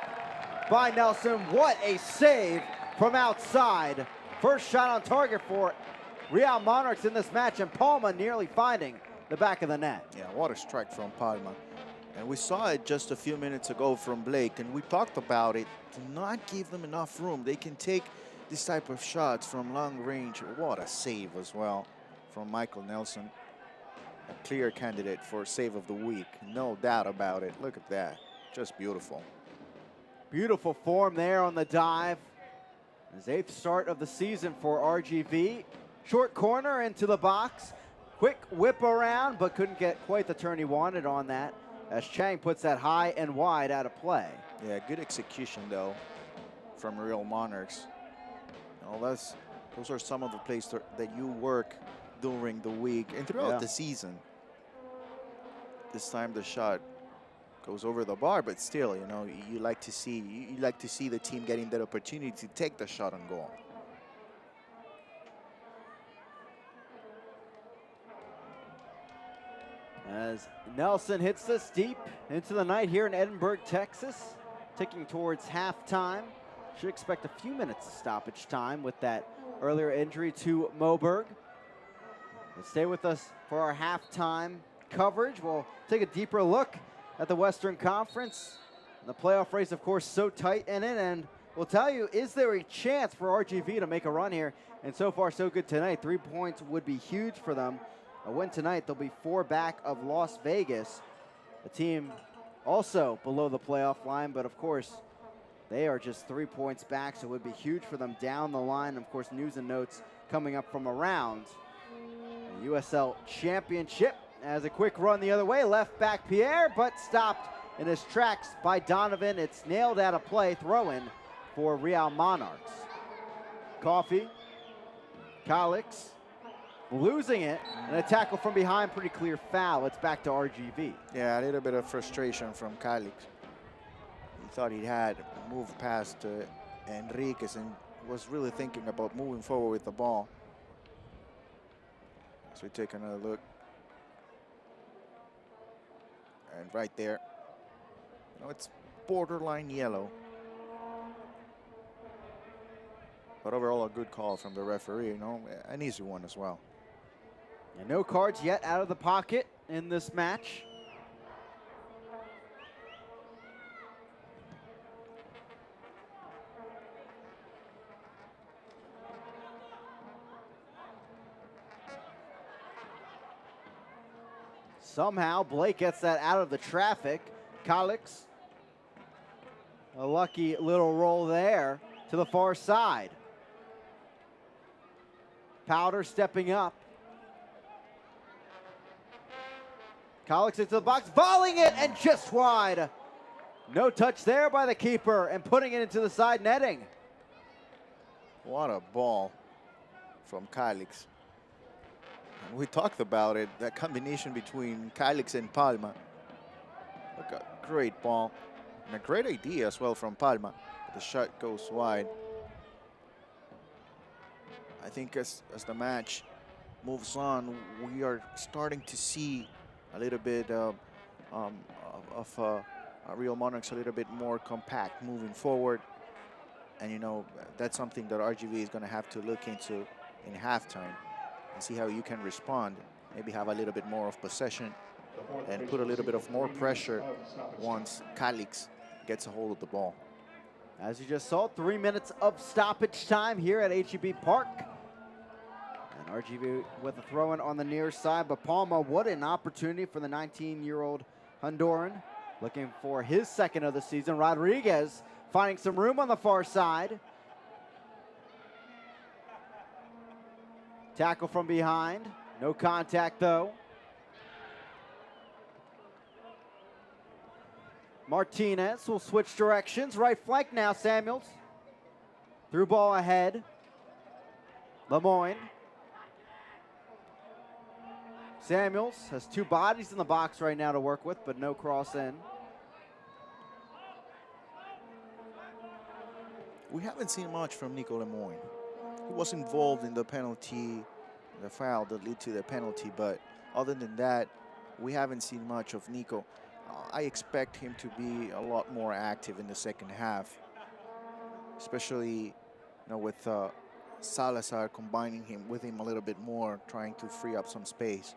by Nelson. What a save from outside. First shot on target for Real Monarchs in this match, and Palma nearly finding the back of the net. Yeah, what a strike from Palma. And we saw it just a few minutes ago from Blake, and we talked about it. Do not give them enough room. They can take this type of shots from long range. What a save as well from Michael Nelson. A clear candidate for save of the week. No doubt about it. Look at that. Just beautiful. Beautiful form there on the dive. His 8th start of the season for RGV. Short corner into the box. Quick whip around, but couldn't get quite the turn he wanted on that, as Chang puts that high and wide out of play. Yeah, good execution, though, from Real Monarchs. You know, those are some of the plays that you work during the week and throughout the season. This time the shot goes over the bar, but still, you know, you like to see the team getting that opportunity to take the shot on goal. As Nelson hits this deep into the night here in Edinburgh, Texas, ticking towards halftime. Should expect a few minutes of stoppage time with that earlier injury to Moberg. But stay with us for our halftime coverage. We'll take a deeper look at the Western Conference. The playoff race, of course, so tight in it, and we'll tell you, is there a chance for RGV to make a run here? And so far, so good tonight. 3 points would be huge for them. A win tonight, they'll be 4 back of Las Vegas, a team also below the playoff line, but of course, they are just 3 points back, so it would be huge for them down the line. Of course, news and notes coming up from around the USL Championship. As a quick run the other way, left back Pierre, but stopped in his tracks by Donovan. It's nailed out of play, throw-in for Real Monarchs. Coffee, Calix, losing it, and a tackle from behind, pretty clear foul. It's back to RGV. Yeah, a little bit of frustration from Calix. He thought he had moved past Enriquez and was really thinking about moving forward with the ball. So we take another look. And right there, it's borderline yellow. But overall, a good call from the referee, you know, an easy one as well. And no cards yet out of the pocket in this match. Somehow, Blake gets that out of the traffic. Calix, a lucky little roll there to the far side. Powder stepping up. Calix into the box, volleying it, and just wide. No touch there by the keeper, and putting it into the side netting. What a ball from Calix. And we talked about it, that combination between Calix and Palma. Look, a great ball, and a great idea as well from Palma. The shot goes wide. I think as the match moves on, we are starting to see a little bit of Real Monarchs a little bit more compact moving forward. And, you know, that's something that RGV is going to have to look into in halftime and see how you can respond. Maybe have a little bit more of possession and put a little bit of more pressure once Calix gets a hold of the ball. As you just saw, 3 minutes of stoppage time here at HEB Park. And RGV with a throw-in on the near side, but Palma, what an opportunity for the 19-year-old Honduran. Looking for his second of the season. Rodriguez finding some room on the far side. Tackle from behind. No contact, though. Martinez will switch directions. Right flank now, Samuels. Through ball ahead. Lemoyne. Samuels has two bodies in the box right now to work with, but no cross in. We haven't seen much from Nico Lemoyne. He was involved in the penalty, the foul that led to the penalty, but other than that, we haven't seen much of Nico. I expect him to be a lot more active in the second half, especially, you know, with Salazar combining him with him a little bit more, trying to free up some space.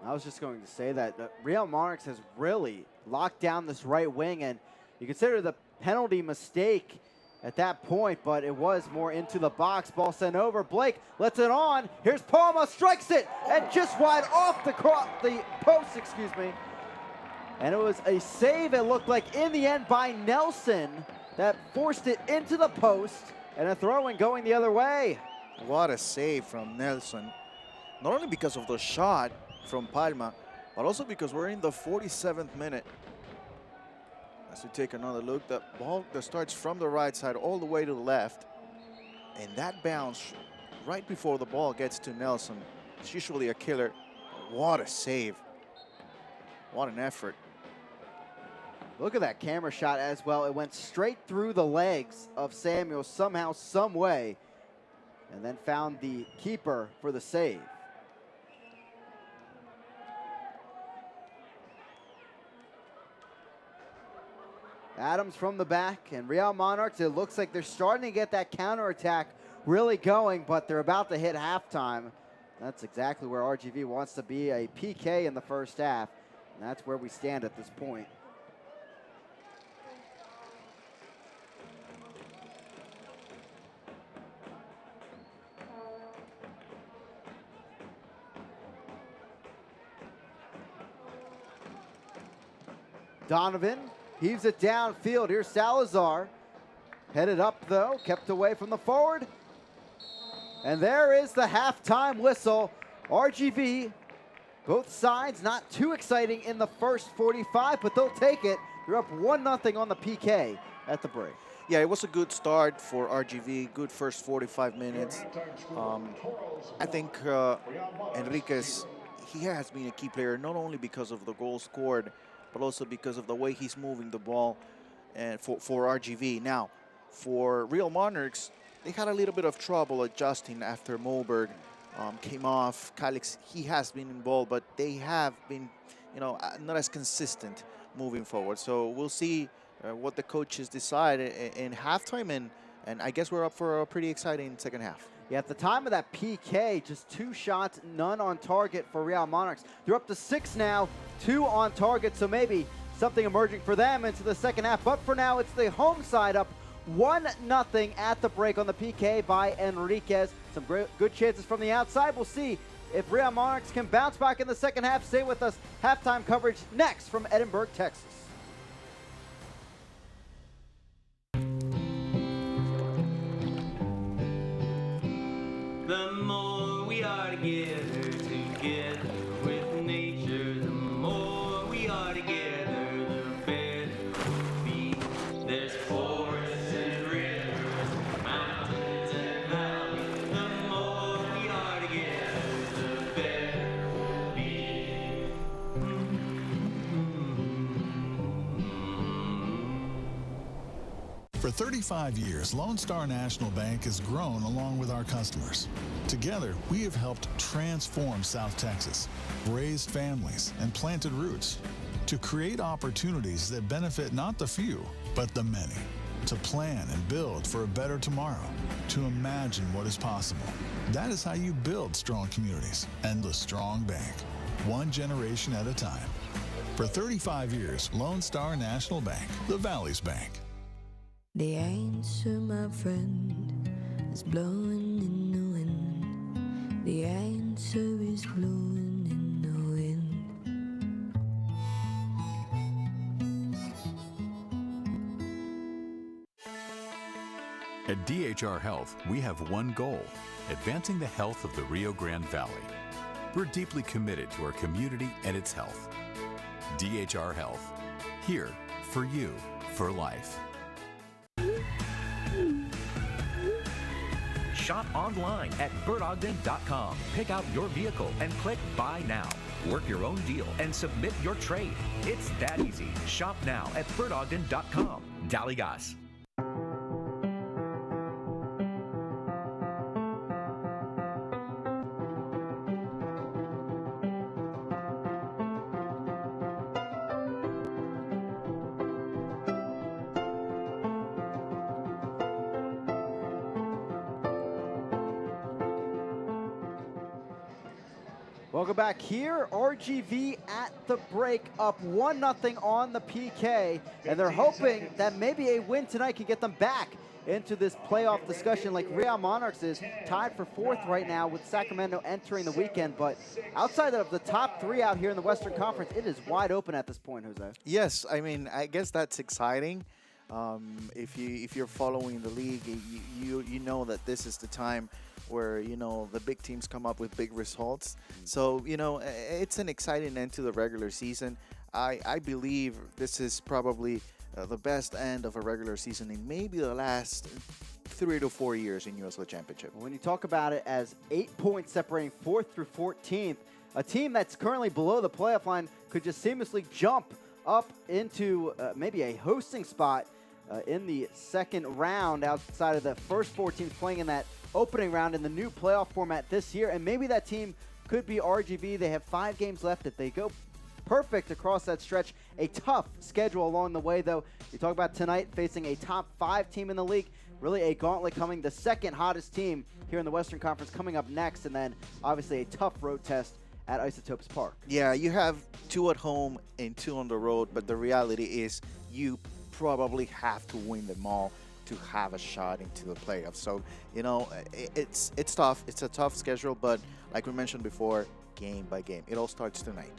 I was just going to say that Real Monarchs has really locked down this right wing, and you consider the penalty mistake at that point, but it was more into the box. Ball sent over. Blake lets it on. Here's Palma, strikes it, and just wide off the post, excuse me. And it was a save, it looked like, in the end by Nelson that forced it into the post, and a throw-in going the other way. What a save from Nelson. Not only because of the shot from Palma, but also because we're in the 47th minute. As we take another look, the ball that starts from the right side all the way to the left, and that bounce right before the ball gets to Nelson. It's usually a killer. What a save. What an effort. Look at that camera shot as well. It went straight through the legs of Samuel somehow, some way, and then found the keeper for the save. Adams from the back, and Real Monarchs, it looks like they're starting to get that counterattack really going, but they're about to hit halftime. That's exactly where RGV wants to be, a PK in the first half, and that's where we stand at this point. Donovan heaves it downfield. Here's Salazar. Headed up, though. Kept away from the forward. And there is the halftime whistle. RGV, both sides not too exciting in the first 45, but they'll take it. They're up 1-0 on the PK at the break. Yeah, it was a good start for RGV. Good first 45 minutes. I think Enriquez, he has been a key player, not only because of the goal scored, but also because of the way he's moving the ball and for RGV. Now, for Real Monarchs, they had a little bit of trouble adjusting after Moberg came off. Calix, he has been involved, but they have been, you know, not as consistent moving forward. So we'll see what the coaches decide in halftime, and And I guess we're up for a pretty exciting second half. Yeah, at the time of that PK, just 2 shots, none on target for Real Monarchs. They're up to 6 now, 2 on target, so maybe something emerging for them into the second half. But for now, it's the home side up 1-0 at the break on the PK by Enriquez. Some good chances from the outside. We'll see if Real Monarchs can bounce back in the second half. Stay with us. Halftime coverage next from Edinburgh, Texas. The more we are together, together with nature, the more we are together, the better we'll be. There's forests and rivers, mountains and valleys. The more we are together, the better we'll be. For 35 years, Lone Star National Bank has grown along with our customers. Together, we have helped transform South Texas, raised families, and planted roots to create opportunities that benefit not the few, but the many, to plan and build for a better tomorrow, to imagine what is possible. That is how you build strong communities and the strong bank, one generation at a time. For 35 years, Lone Star National Bank, the Valley's bank. The answer, my friend, is blowing in the wind. The answer is blowing in the wind. At DHR Health, we have one goal: advancing the health of the Rio Grande Valley. We're deeply committed to our community and its health. DHR Health, here for you for life. Shop online at birdogden.com. Pick out your vehicle and click Buy Now. Work your own deal and submit your trade. It's that easy. Shop now at birdogden.com. Daligas. Welcome back here. RGV at the break, up 1-0 on the PK, and they're hoping that maybe a win tonight can get them back into this playoff discussion like Real Monarchs is, tied for 4th right now with Sacramento entering the weekend. But outside of the top 3 out here in the Western Conference, it is wide open at this point, Jose. Yes, I mean, I guess that's exciting. If you're following the league, you know that this is the time where, you know, the big teams come up with big results. So, you know, it's an exciting end to the regular season. I believe this is probably the best end of a regular season in maybe the last 3 to 4 years in USL Championship. When you talk about it as 8 points separating 4th through 14th, a team that's currently below the playoff line could just seamlessly jump up into maybe a hosting spot in the second round outside of the first 4 teams playing in that opening round in the new playoff format this year. And maybe that team could be RGV. They have 5 games left. If they go perfect across that stretch, a tough schedule along the way, though. You talk about tonight facing a top 5 team in the league. Really a gauntlet coming. The second hottest team here in the Western Conference coming up next. And then obviously a tough road test at Isotopes Park. Yeah, you have 2 at home and 2 on the road, but the reality is you probably have to win them all to have a shot into the playoffs. So, you know, it's tough. It's a tough schedule, but like we mentioned before, game by game. It all starts tonight.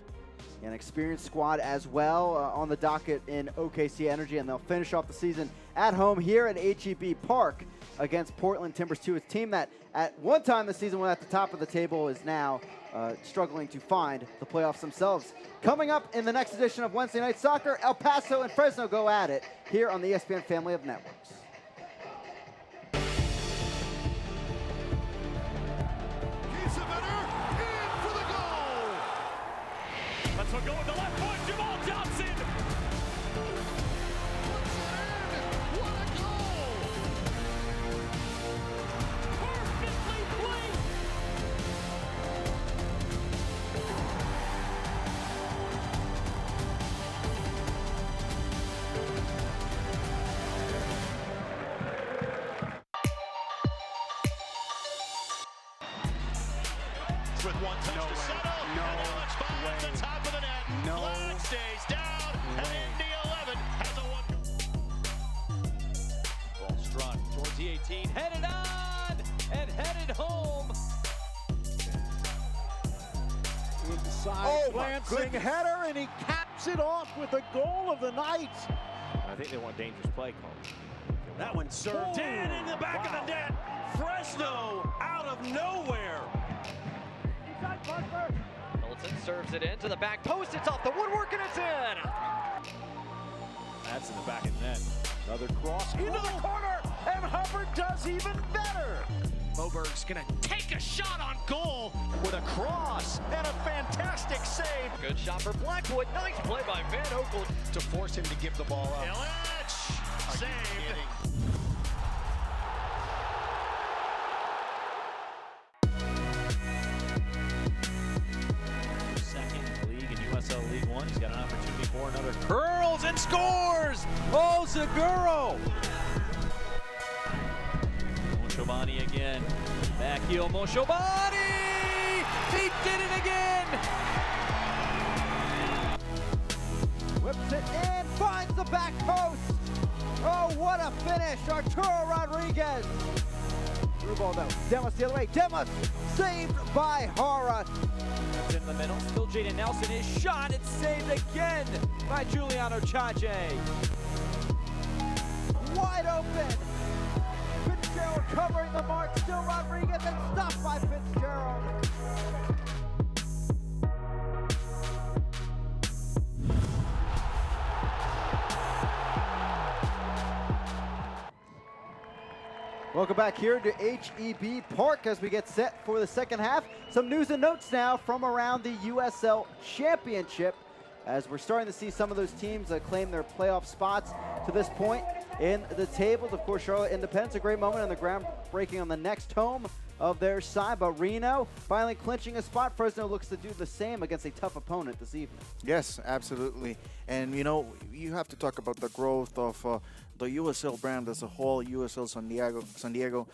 An experienced squad as well on the docket in OKC Energy, and they'll finish off the season at home here at HEB Park against Portland Timbers 2, a team that at one time this season was at the top of the table, is now struggling to find the playoffs themselves. Coming up in the next edition of Wednesday Night Soccer, El Paso and Fresno go at it here on the ESPN family of networks. Let's go with the left foot, Jamal Johnson. What a goal! Perfectly placed. with one touch to settle. And Alex finds the top of the net. Black stays down. And Indy 11 has a one. Ball struck towards the 18. Headed on and headed home. Inside glancing header, and he caps it off with the goal of the night. I think they want dangerous play call. That one served in the back of the net. Fresno out of nowhere. Milton serves it in to the back post. It's off the woodwork and it's in. That's in the back of the net. Another cross into the corner, and Hubbard does even better. Moberg's gonna take a shot on goal with a cross and a fantastic save. Good shot for Blackwood. Nice play by Van Oekel to force him to give the ball up. Illich saved. Second league in USL League One. He's got an opportunity for another curls and scores. Oh, Seguro. Moshobani again. Back heel, Moshobani! He did it again! Whips it in, finds the back post. Oh, what a finish, Arturo Rodriguez. Through ball though, Demas the other way, Demas saved by Hara. It's in the middle, still Jaden Nelson, his shot, it's saved again by Giuliano Chache. Wide open. Fitzgerald covering the mark, still Rodriguez, and stopped by Fitzgerald. Welcome back here to HEB Park as we get set for the second half. Some news and notes now from around the USL Championship as we're starting to see some of those teams claim their playoff spots to this point in the tables. Of course, Charlotte Independence, a great moment on the groundbreaking on the next home of their side, but Reno finally clinching a spot. Fresno looks to do the same against a tough opponent this evening. Yes, absolutely. And, you know, you have to talk about the growth of the USL brand as a whole. USL San Diego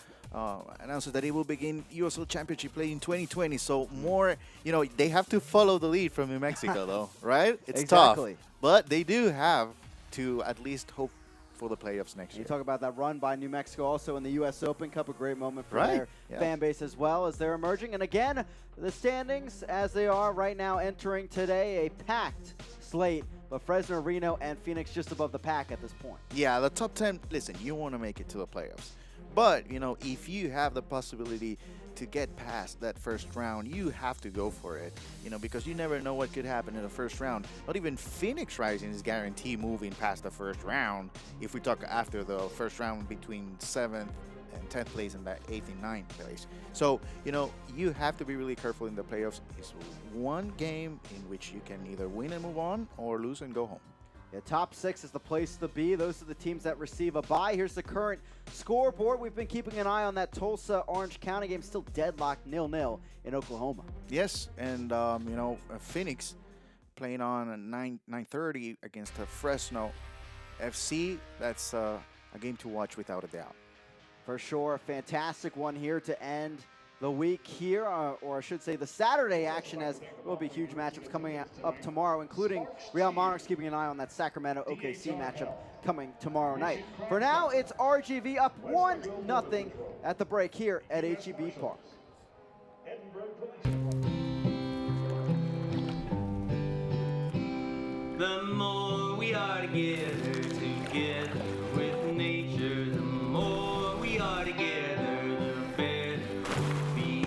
announced that it will begin USL Championship play in 2020. So more, you know, they have to follow the lead from New Mexico, though, right? It's exactly tough. But they do have to at least hope for the playoffs next year. You talk about that run by New Mexico also in the U.S. Open Cup, a great moment for their fan base as well as they're emerging. And again, the standings as they are right now entering today, a packed slate, but Fresno, Reno, and Phoenix just above the pack at this point. Yeah, the top 10, listen, you want to make it to the playoffs. But, you know, if you have the possibility to get past that first round, you have to go for it, you know, because you never know what could happen in the first round. Not even Phoenix Rising is guaranteed moving past the first round if we talk after the first round between 7th and 10th place and that 8th and 9th place. So, you know, you have to be really careful in the playoffs. It's one game in which you can either win and move on or lose and go home. Yeah, top 6 is the place to be. Those are the teams that receive a bye. Here's the current scoreboard. We've been keeping an eye on that Tulsa-Orange County game, still deadlocked 0-0 in Oklahoma. Yes, and, you know, Phoenix playing on at 9:30 against Fresno FC. That's a game to watch without a doubt. For sure, a fantastic one here to end the week here, or I should say the Saturday action, as there will be huge matchups coming up tomorrow, including Real Monarchs keeping an eye on that Sacramento OKC matchup coming tomorrow night. For now, it's RGV up 1-0 at the break here at HEB Park. The more we are together with nature, the more we are together, the better we'll be.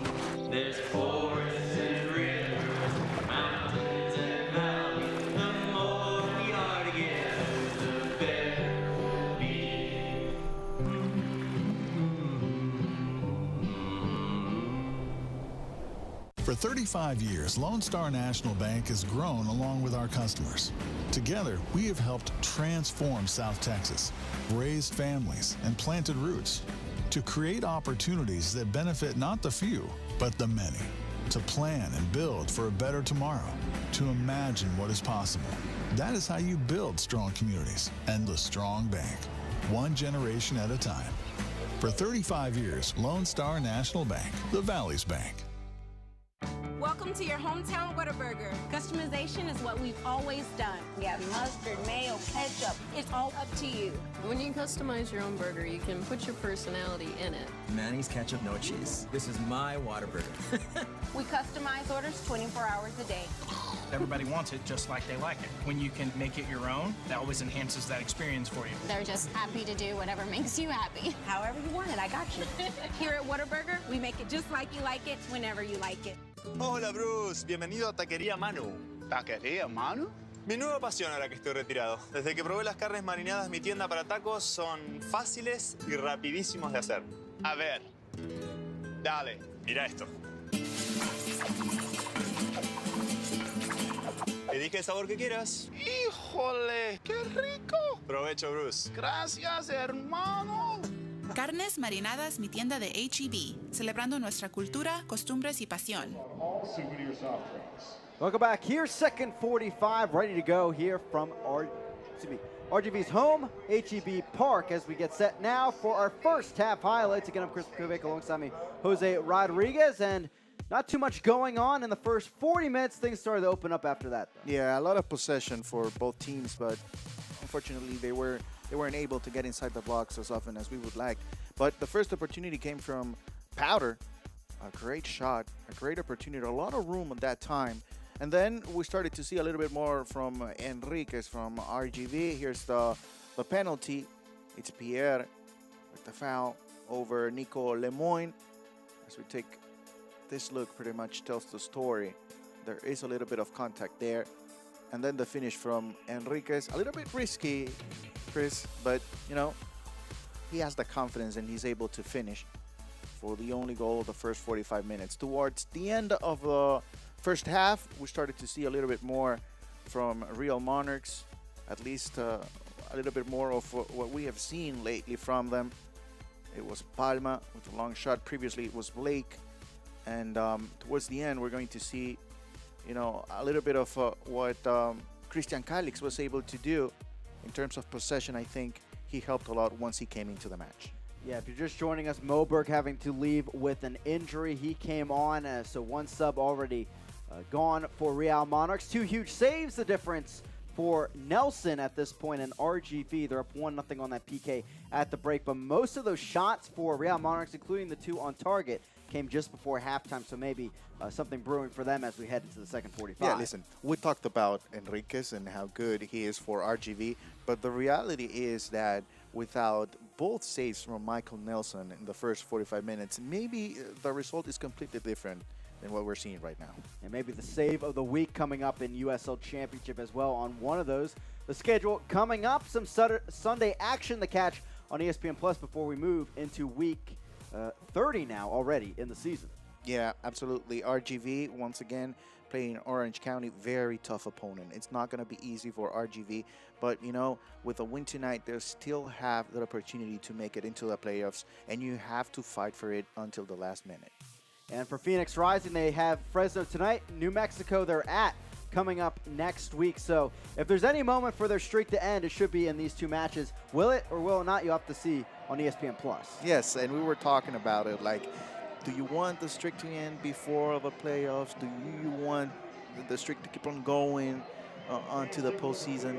There's forests and rivers, mountains and valleys. The more we are together, the better we'll be. For 35 years, Lone Star National Bank has grown along with our customers. Together, we have helped transform South Texas, raised families, and planted roots to create opportunities that benefit not the few, but the many. To plan and build for a better tomorrow, to imagine what is possible. That is how you build strong communities and the strong bank, one generation at a time. For 35 years, Lone Star National Bank, the Valley's Bank. Welcome to your hometown Whataburger. Customization is what we've always done. We have mustard, mayo, ketchup. It's all up to you. When you customize your own burger, you can put your personality in it. Manny's ketchup, no cheese. This is my Whataburger. We customize orders 24 hours a day. Everybody wants it just like they like it. When you can make it your own, that always enhances that experience for you. They're just happy to do whatever makes you happy. However you want it, I got you. Here at Whataburger, we make it just like you like it, whenever you like it. Hola Bruce, bienvenido a Taquería Manu. ¿Taquería Manu? Mi nueva pasión ahora que estoy retirado. Desde que probé las carnes marinadas, mi tienda para tacos son fáciles y rapidísimos de hacer. A ver, dale, mira esto. Elige el sabor que quieras. ¡Híjole! ¡Qué rico! Provecho, Bruce. Gracias, hermano. Carnes Marinadas, mi tienda de H-E-B, celebrando nuestra cultura, costumbres y pasión. Welcome back here, second 45, ready to go here from RGV's home, H-E-B Park, as we get set now for our first half highlights. Again, I'm Chris Kovic alongside me, Jose Rodriguez, and not too much going on in the first 40 minutes. Things started to open up after that, though. Yeah, a lot of possession for both teams, but unfortunately they weren't able to get inside the blocks as often as we would like. But the first opportunity came from Powder. A great shot, a great opportunity, a lot of room at that time. And then we started to see a little bit more from Enriquez from RGV. Here's the penalty. It's Pierre with the foul over Nico Lemoyne. As we take this look, pretty much tells the story. There is a little bit of contact there. And then the finish from Enriquez. A little bit risky, Chris, but, you know, he has the confidence and he's able to finish for the only goal of the first 45 minutes. Towards the end of the first half, we started to see a little bit more from Real Monarchs, at least a little bit more of what we have seen lately from them. It was Palma with a long shot. Previously, it was Blake. And towards the end, we're going to see, you know, a little bit of what Christian Calix was able to do in terms of possession. I think he helped a lot once he came into the match. Yeah, if you're just joining us, Moberg having to leave with an injury. He came on, so one sub already gone for Real Monarchs. Two huge saves, the difference for Nelson at this point in RGV. They're up 1-0 on that PK at the break, but most of those shots for Real Monarchs, including the two on target, came just before halftime, so maybe something brewing for them as we head into the second 45. Yeah, listen, we talked about Enriquez and how good he is for RGV, but the reality is that without both saves from Michael Nelson in the first 45 minutes, maybe the result is completely different than what we're seeing right now. And maybe the save of the week coming up in USL Championship as well on one of those. The schedule coming up, some Sunday action to catch on ESPN Plus before we move into week 30 now already in the season. Yeah, absolutely. RGV, once again, playing Orange County, very tough opponent. It's not going to be easy for RGV, but, you know, with a win tonight, they still have the opportunity to make it into the playoffs, and you have to fight for it until the last minute. And for Phoenix Rising, they have Fresno tonight, New Mexico they're at coming up next week. So if there's any moment for their streak to end, it should be in these two matches. Will it or will it not? You'll have to see on ESPN Plus. Yes, and we were talking about it, like, do you want the streak to end before the playoffs? Do you want the streak to keep on going onto the postseason?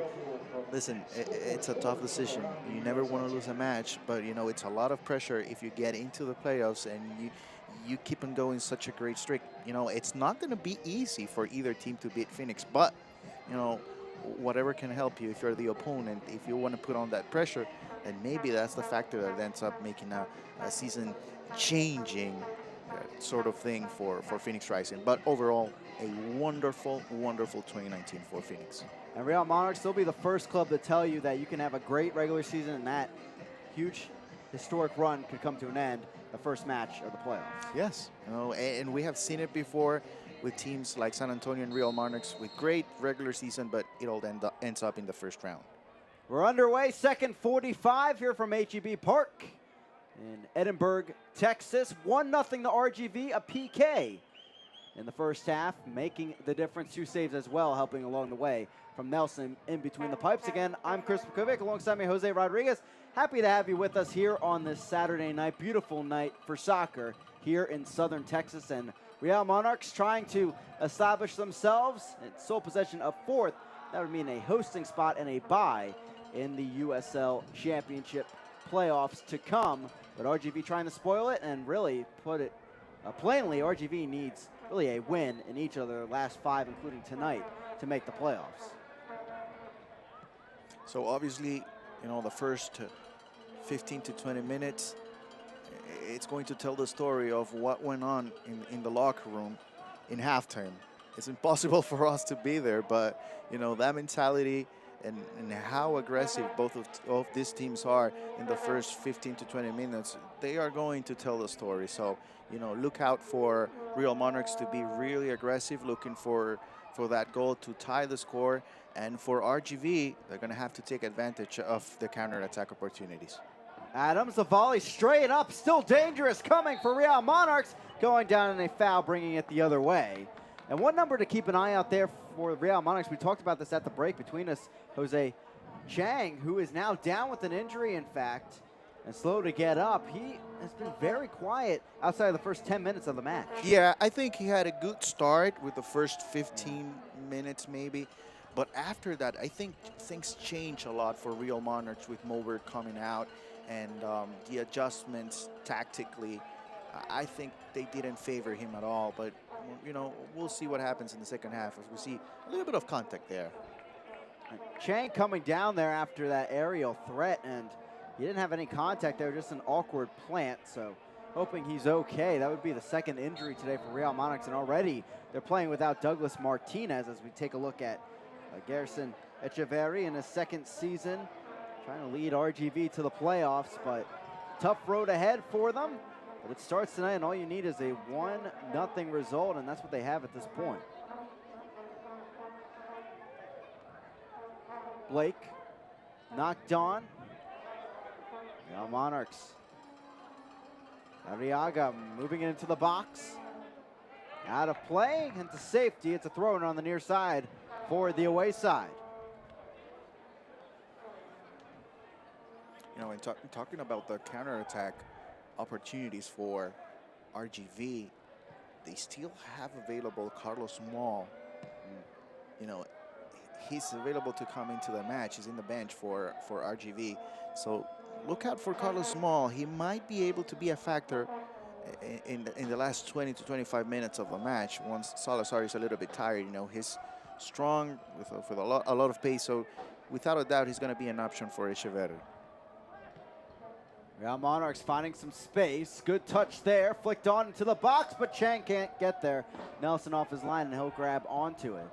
Listen, it's a tough decision. You never want to lose a match, but, you know, it's a lot of pressure if you get into the playoffs and you keep on going such a great streak. You know, it's not going to be easy for either team to beat Phoenix, but, you know, whatever can help you if you're the opponent, if you want to put on that pressure, and maybe that's the factor that ends up making a season-changing sort of thing for Phoenix Rising. But overall, a wonderful, wonderful 2019 for Phoenix. And Real Monarchs, they'll be the first club to tell you that you can have a great regular season and that huge historic run could come to an end the first match of the playoffs. Yes, you know, and we have seen it before with teams like San Antonio and Real Monarchs with great regular season, but it all ends up in the first round. We're underway, second 45 here from H-E-B Park in Edinburgh, Texas. 1-0 to RGV, a PK in the first half, making the difference. Two saves as well, helping along the way from Nelson in between the pipes. Again, I'm Chris Vukovic, alongside me, Jose Rodriguez. Happy to have you with us here on this Saturday night. Beautiful night for soccer here in Southern Texas. And Real Monarchs trying to establish themselves in sole possession of 4th. That would mean a hosting spot and a bye in the USL Championship playoffs to come. But RGV trying to spoil it, and really put it plainly, RGV needs really a win in each of their last 5, including tonight, to make the playoffs. So obviously, you know, the first 15 to 20 minutes, it's going to tell the story of what went on in the locker room in halftime. It's impossible for us to be there, but, you know, that mentality and how aggressive both of these teams are in the first 15 to 20 minutes, they are going to tell the story. So, you know, look out for Real Monarchs to be really aggressive, looking for that goal to tie the score. And for RGV, they're going to have to take advantage of the counter-attack opportunities. Adams, the volley straight up, still dangerous, coming for Real Monarchs, going down in a foul, bringing it the other way. And one number to keep an eye out there for Real Monarchs, we talked about this at the break between us, Jose Chang, who is now down with an injury, in fact, and slow to get up. He has been very quiet outside of the first 10 minutes of the match. Yeah, I think he had a good start with the first 15 minutes maybe. But after that, I think things change a lot for Real Monarchs with Moberg coming out and the adjustments tactically. I think they didn't favor him at all. But, you know, we'll see what happens in the second half as we see a little bit of contact there. Chang coming down there after that aerial threat, and he didn't have any contact there, just an awkward plant. So hoping he's okay. That would be the second injury today for Real Monarchs, and already they're playing without Douglas Martinez as we take a look at Gerson Echeverri in his second season, trying to lead RGV to the playoffs, but tough road ahead for them. But it starts tonight, and all you need is a 1-0 result, and that's what they have at this point. Blake knocked on. Real Monarchs. Arriaga moving it into the box. Out of play, into safety. It's a throw-in on the near side for the away side. You know, in talking about the counterattack opportunities for RGV, they still have available Carlos Moll. You know, he's available to come into the match. He's in the bench for RGV. So look out for Carlos Moll. He might be able to be a factor in the last 20 to 25 minutes of the match once Salazar is a little bit tired. You know, he's strong with a lot of pace. So without a doubt, he's going to be an option for Echeverri. Real Monarchs finding some space. Good touch there. Flicked on into the box, but Chang can't get there. Nelson off his line, and he'll grab onto it.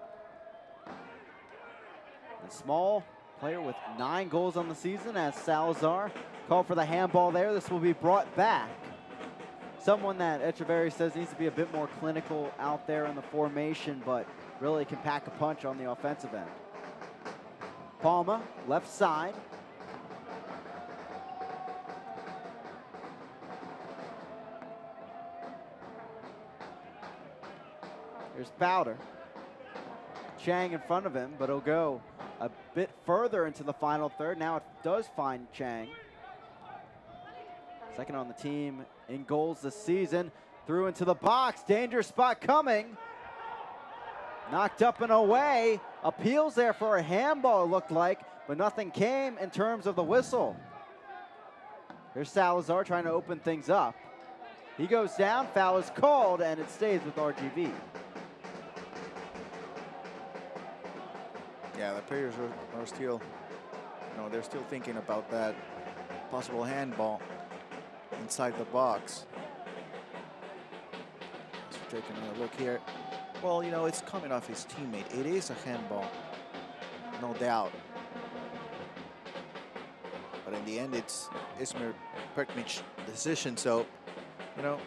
And Small, player with 9 goals on the season, as Salazar called for the handball there. This will be brought back. Someone that Echeverri says needs to be a bit more clinical out there in the formation, but really can pack a punch on the offensive end. Palma, left side. Here's Powder. Chang in front of him, but he'll go a bit further into the final third. Now it does find Chang. Second on the team in goals this season. Through into the box. Danger spot coming. Knocked up and away. Appeals there for a handball, it looked like, but nothing came in terms of the whistle. Here's Salazar trying to open things up. He goes down, foul is called, and it stays with RGV. Yeah, the players are still, you know, they're still thinking about that possible handball inside the box. Just taking a look here. Well, you know, it's coming off his teammate. It is a handball, no doubt. But in the end, it's Ismir Perkmic's decision. So, you know,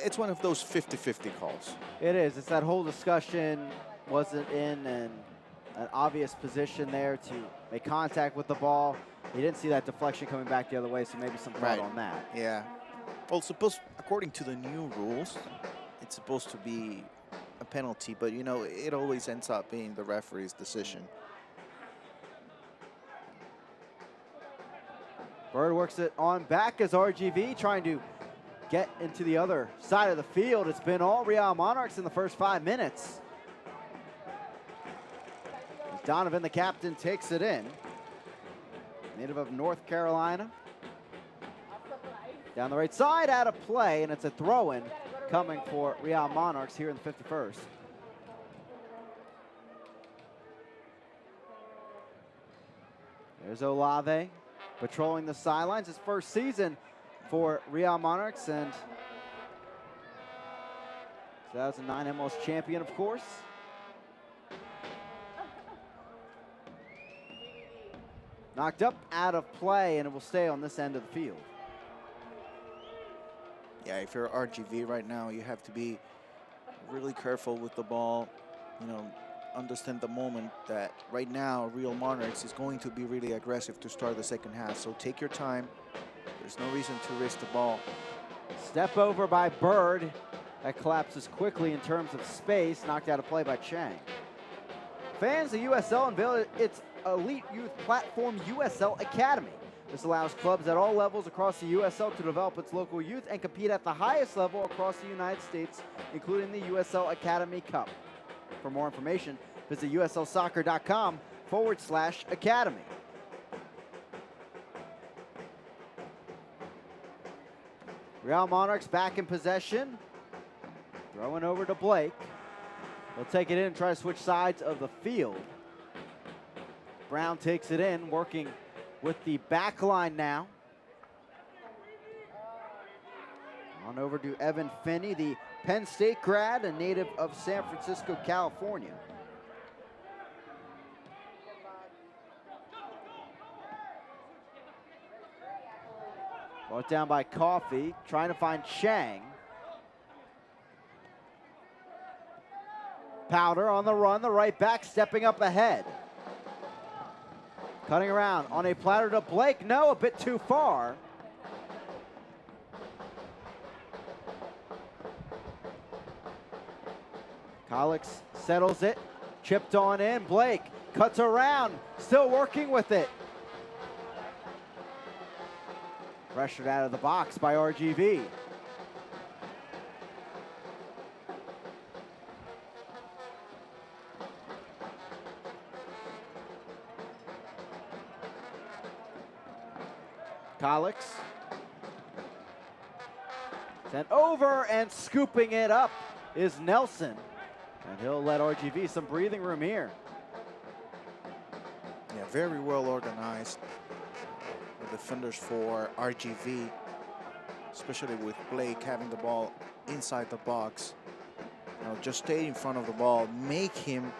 it's one of those 50-50 calls. It is. It's that whole discussion. Wasn't in an obvious position there to make contact with the ball. He didn't see that deflection coming back the other way, so maybe some thought on that. Yeah. Well, according to the new rules, it's supposed to be a penalty, but, you know, it always ends up being the referee's decision. Bird works it on back as RGV trying to get into the other side of the field. It's been all Real Monarchs in the first 5 minutes. Donovan, the captain, takes it in. Native of North Carolina. Down the right side, out of play, and it's a throw-in coming for Real Monarchs here in the 51st. There's Olave patrolling the sidelines. His first season for Real Monarchs, and 2009 MLS champion, of course. Knocked up, out of play, and it will stay on this end of the field. Yeah, if you're RGV right now, you have to be really careful with the ball. You know, understand the moment that right now Real Monarchs is going to be really aggressive to start the second half. So take your time. There's no reason to risk the ball. Step over by Bird. That collapses quickly in terms of space. Knocked out of play by Chang. Fans of USL unveiled its elite youth platform, USL Academy. This allows clubs at all levels across the USL to develop its local youth and compete at the highest level across the United States, including the USL Academy Cup. For more information, visit uslsoccer.com/academy. Real Monarchs back in possession. Throwing over to Blake. They'll take it in and try to switch sides of the field. Brown takes it in, working with the back line now. On over to Evan Finney, the Penn State grad, a native of San Francisco, California. Brought down by Coffey, trying to find Chang. Powder on the run, the right back stepping up ahead. Cutting around on a platter to Blake. No, a bit too far. Collix settles it, chipped on in. Blake cuts around, still working with it. Pressured out of the box by RGV. Collix. Sent over, and scooping it up is Nelson. And he'll let RGV some breathing room here. Yeah, very well organized. The defenders for RGV, especially with Blake having the ball inside the box. You know, just stay in front of the ball, make him,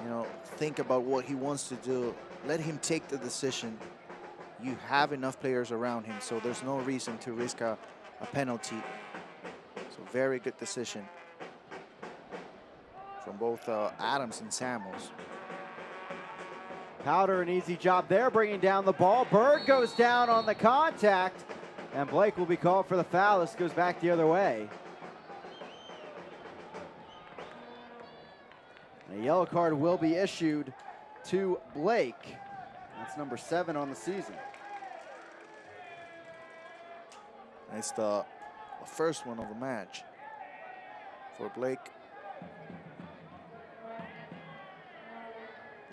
you know, think about what he wants to do. Let him take the decision. You have enough players around him, so there's no reason to risk a penalty. So very good decision from both Adams and Samuels. Powder, an easy job there, bringing down the ball. Bird goes down on the contact, and Blake will be called for the foul. This goes back the other way. And a yellow card will be issued to Blake. That's number 7 on the season. It's the first one of the match for Blake.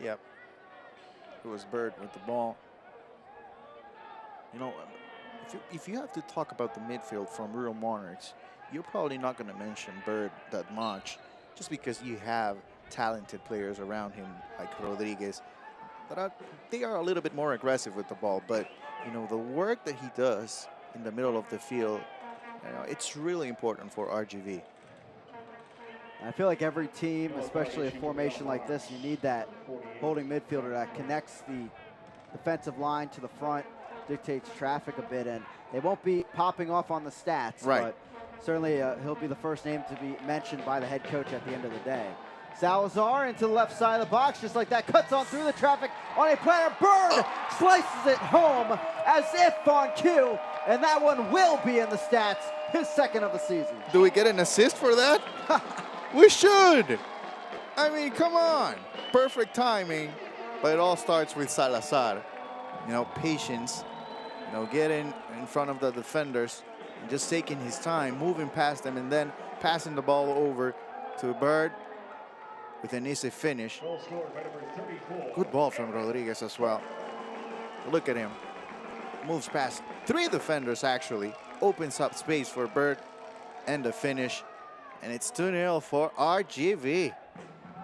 Yep. It was Bird with the ball. You know, if you have to talk about the midfield from Real Monarchs, you're probably not going to mention Bird that much, just because you have talented players around him like Rodriguez. They are a little bit more aggressive with the ball, but you know, the work that he does in the middle of the field, you know, it's really important for RGV. I feel like every team, especially a formation like this, you need that holding midfielder that connects the defensive line to the front, dictates traffic a bit, and they won't be popping off on the stats, right, but certainly he'll be the first name to be mentioned by the head coach at the end of the day. Salazar into the left side of the box, just like that, cuts on through the traffic on a platter. Bird slices it home as if on cue, and that one will be in the stats, his second of the season. Do we get an assist for that? We should. I mean, come on. Perfect timing, but it all starts with Salazar. You know, patience, you know, getting in front of the defenders, just taking his time, moving past them, and then passing the ball over to Bird with an easy finish. Good ball from Rodriguez as well. Look at him. Moves past 3 defenders, actually. Opens up space for Bird and the finish. And it's 2-0 for RGV.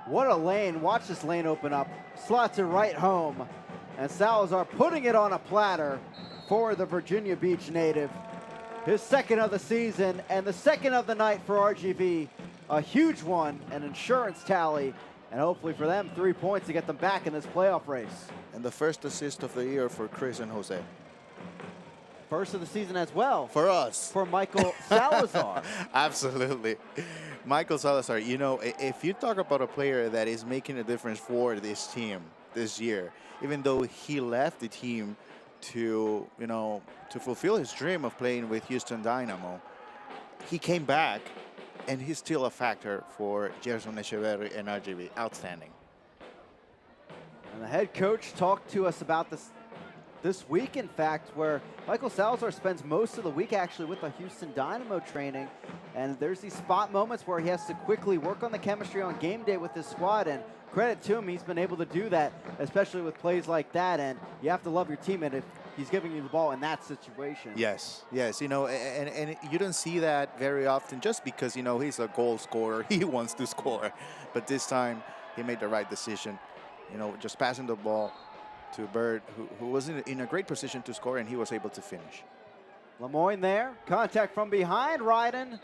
What a lane. Watch this lane open up. Slots it right home. And Salazar putting it on a platter for the Virginia Beach native. His second of the season and the second of the night for RGV. A huge one, an insurance tally. And hopefully for them, 3 points to get them back in this playoff race. And the first assist of the year for Chris and Jose. First of the season as well. For us. For Michael Salazar. Absolutely. Michael Salazar, you know, if you talk about a player that is making a difference for this team this year, even though he left the team to, you know, to fulfill his dream of playing with Houston Dynamo, he came back and he's still a factor for Gerson Echeverri and RGV. Outstanding. And the head coach talked to us about this week, in fact, where Michael Salazar spends most of the week actually with the Houston Dynamo training. And there's these spot moments where he has to quickly work on the chemistry on game day with his squad. And credit to him, he's been able to do that, especially with plays like that. And you have to love your teammate if he's giving you the ball in that situation. Yes, yes, you know, and you don't see that very often just because, you know, he's a goal scorer. He wants to score. But this time, he made the right decision, you know, just passing the ball to Bird, who was in a great position to score, and he was able to finish. Lemoyne there, contact from behind, Ryden.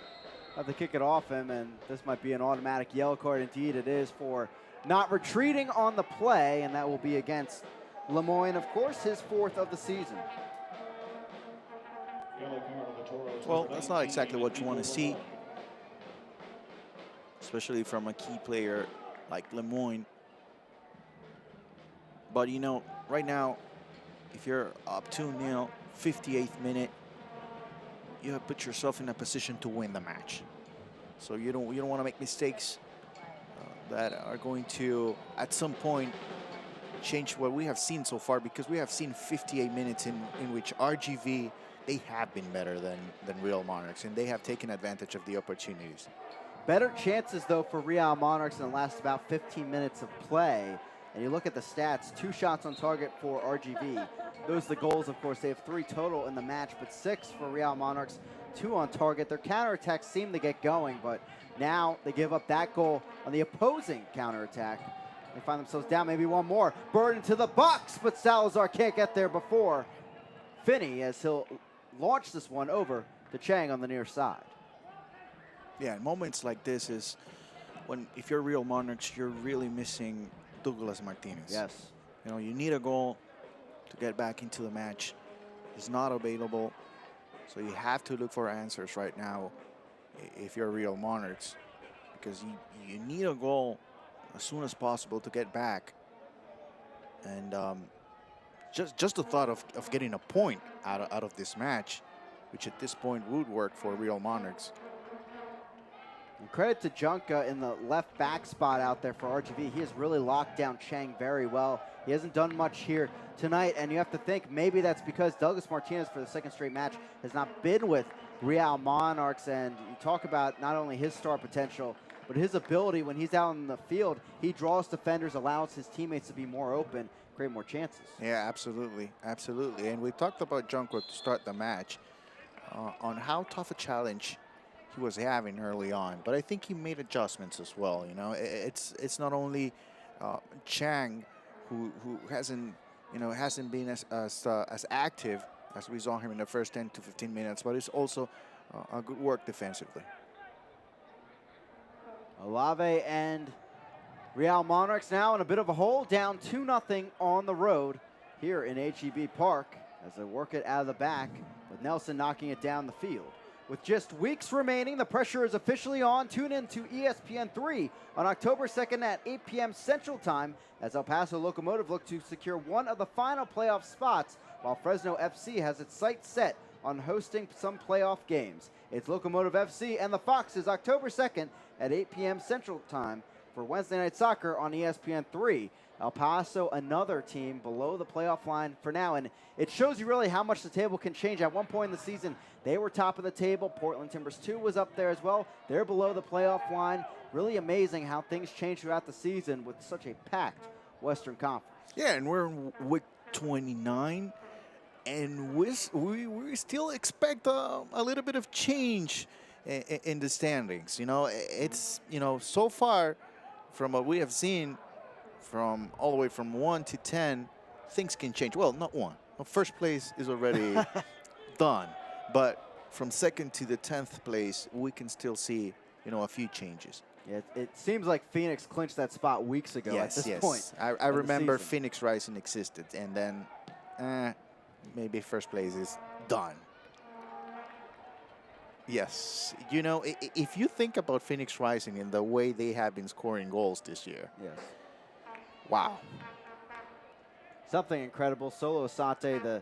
Have to kick it off him, and this might be an automatic yellow card. Indeed, it is for not retreating on the play, and that will be against Lemoyne, of course, his 4th of the season. Well, that's not exactly what you want to see, especially from a key player like Lemoyne. But, you know, right now, if you're up 2-0, 58th minute, you have put yourself in a position to win the match. So you don't want to make mistakes that are going to, at some point, change what we have seen so far, because we have seen 58 minutes in which RGV, they have been better than Real Monarchs, and they have taken advantage of the opportunities. Better chances, though, for Real Monarchs in the last about 15 minutes of play. And you look at the stats, 2 shots on target for RGV. Those are the goals, of course. They have 3 total in the match, but 6 for Real Monarchs, 2 on target. Their counterattacks seem to get going, but now they give up that goal on the opposing counterattack. They find themselves down, maybe one more. Bird into the box, but Salazar can't get there before Finney, as he'll launch this one over to Chang on the near side. Yeah, moments like this is when, if you're Real Monarchs, you're really missing Douglas Martinez. Yes. You know, you need a goal to get back into the match. He's not available, so you have to look for answers right now if you're Real Monarchs, because you need a goal as soon as possible to get back. And just the thought of getting a point out of this match, which at this point would work for Real Monarchs. And credit to Junka in the left back spot out there for RGV. He has really locked down Chang very well. He hasn't done much here tonight, and you have to think maybe that's because Douglas Martinez, for the 2nd straight match, has not been with Real Monarchs. And you talk about not only his star potential, but his ability when he's out in the field. He draws defenders, allows his teammates to be more open, create more chances. Yeah, absolutely, absolutely. And we talked about Junko to start the match on how tough a challenge he was having early on, but I think he made adjustments as well. You know, it's not only Chang who hasn't been as active as we saw him in the first 10 to 15 minutes, but it's also a good work defensively. Olave and Real Monarchs now in a bit of a hole, down 2-0 on the road here in HEB Park as they work it out of the back, with Nelson knocking it down the field. With just weeks remaining, the pressure is officially on. Tune in to ESPN3 on October 2nd at 8 p.m. Central Time as El Paso Locomotive look to secure one of the final playoff spots, while Fresno FC has its sights set on hosting some playoff games. It's Locomotive FC and the Foxes October 2nd at 8 p.m. Central Time for Wednesday Night Soccer on ESPN3. El Paso, another team below the playoff line for now. And it shows you really how much the table can change. At one point in the season, they were top of the table. Portland Timbers 2 was up there as well. They're below the playoff line. Really amazing how things change throughout the season with such a packed Western Conference. Yeah, and we're in week 29, and we still expect a little bit of change in the standings. You know, it's, you know, so far from what we have seen, from all the way from 1 to 10, things can change. Well, not 1. Well, first place is already done. But from 2nd to the 10th place, we can still see, you know, a few changes. Yeah, it seems like Phoenix clinched that spot weeks ago at this point. I remember Phoenix Rising existed, and then maybe first place is done. Yes, you know, if you think about Phoenix Rising and the way they have been scoring goals this year. Yes. Wow. Something incredible. Solo Asante, the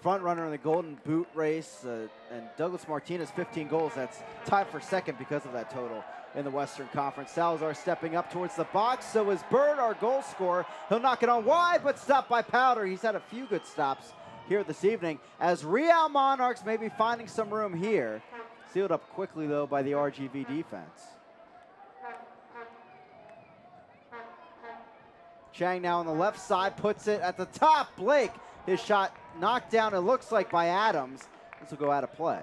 front runner in the Golden Boot race, and Douglas Martinez, 15 goals. That's tied for second because of that total in the Western Conference. Salazar stepping up towards the box. So is Bird, our goal scorer. He'll knock it on wide, but stopped by Powder. He's had a few good stops here this evening as Real Monarchs may be finding some room here. Sealed up quickly, though, by the RGV defense. Chang now on the left side, puts it at the top. Blake, his shot knocked down, it looks like, by Adams. This will go out of play.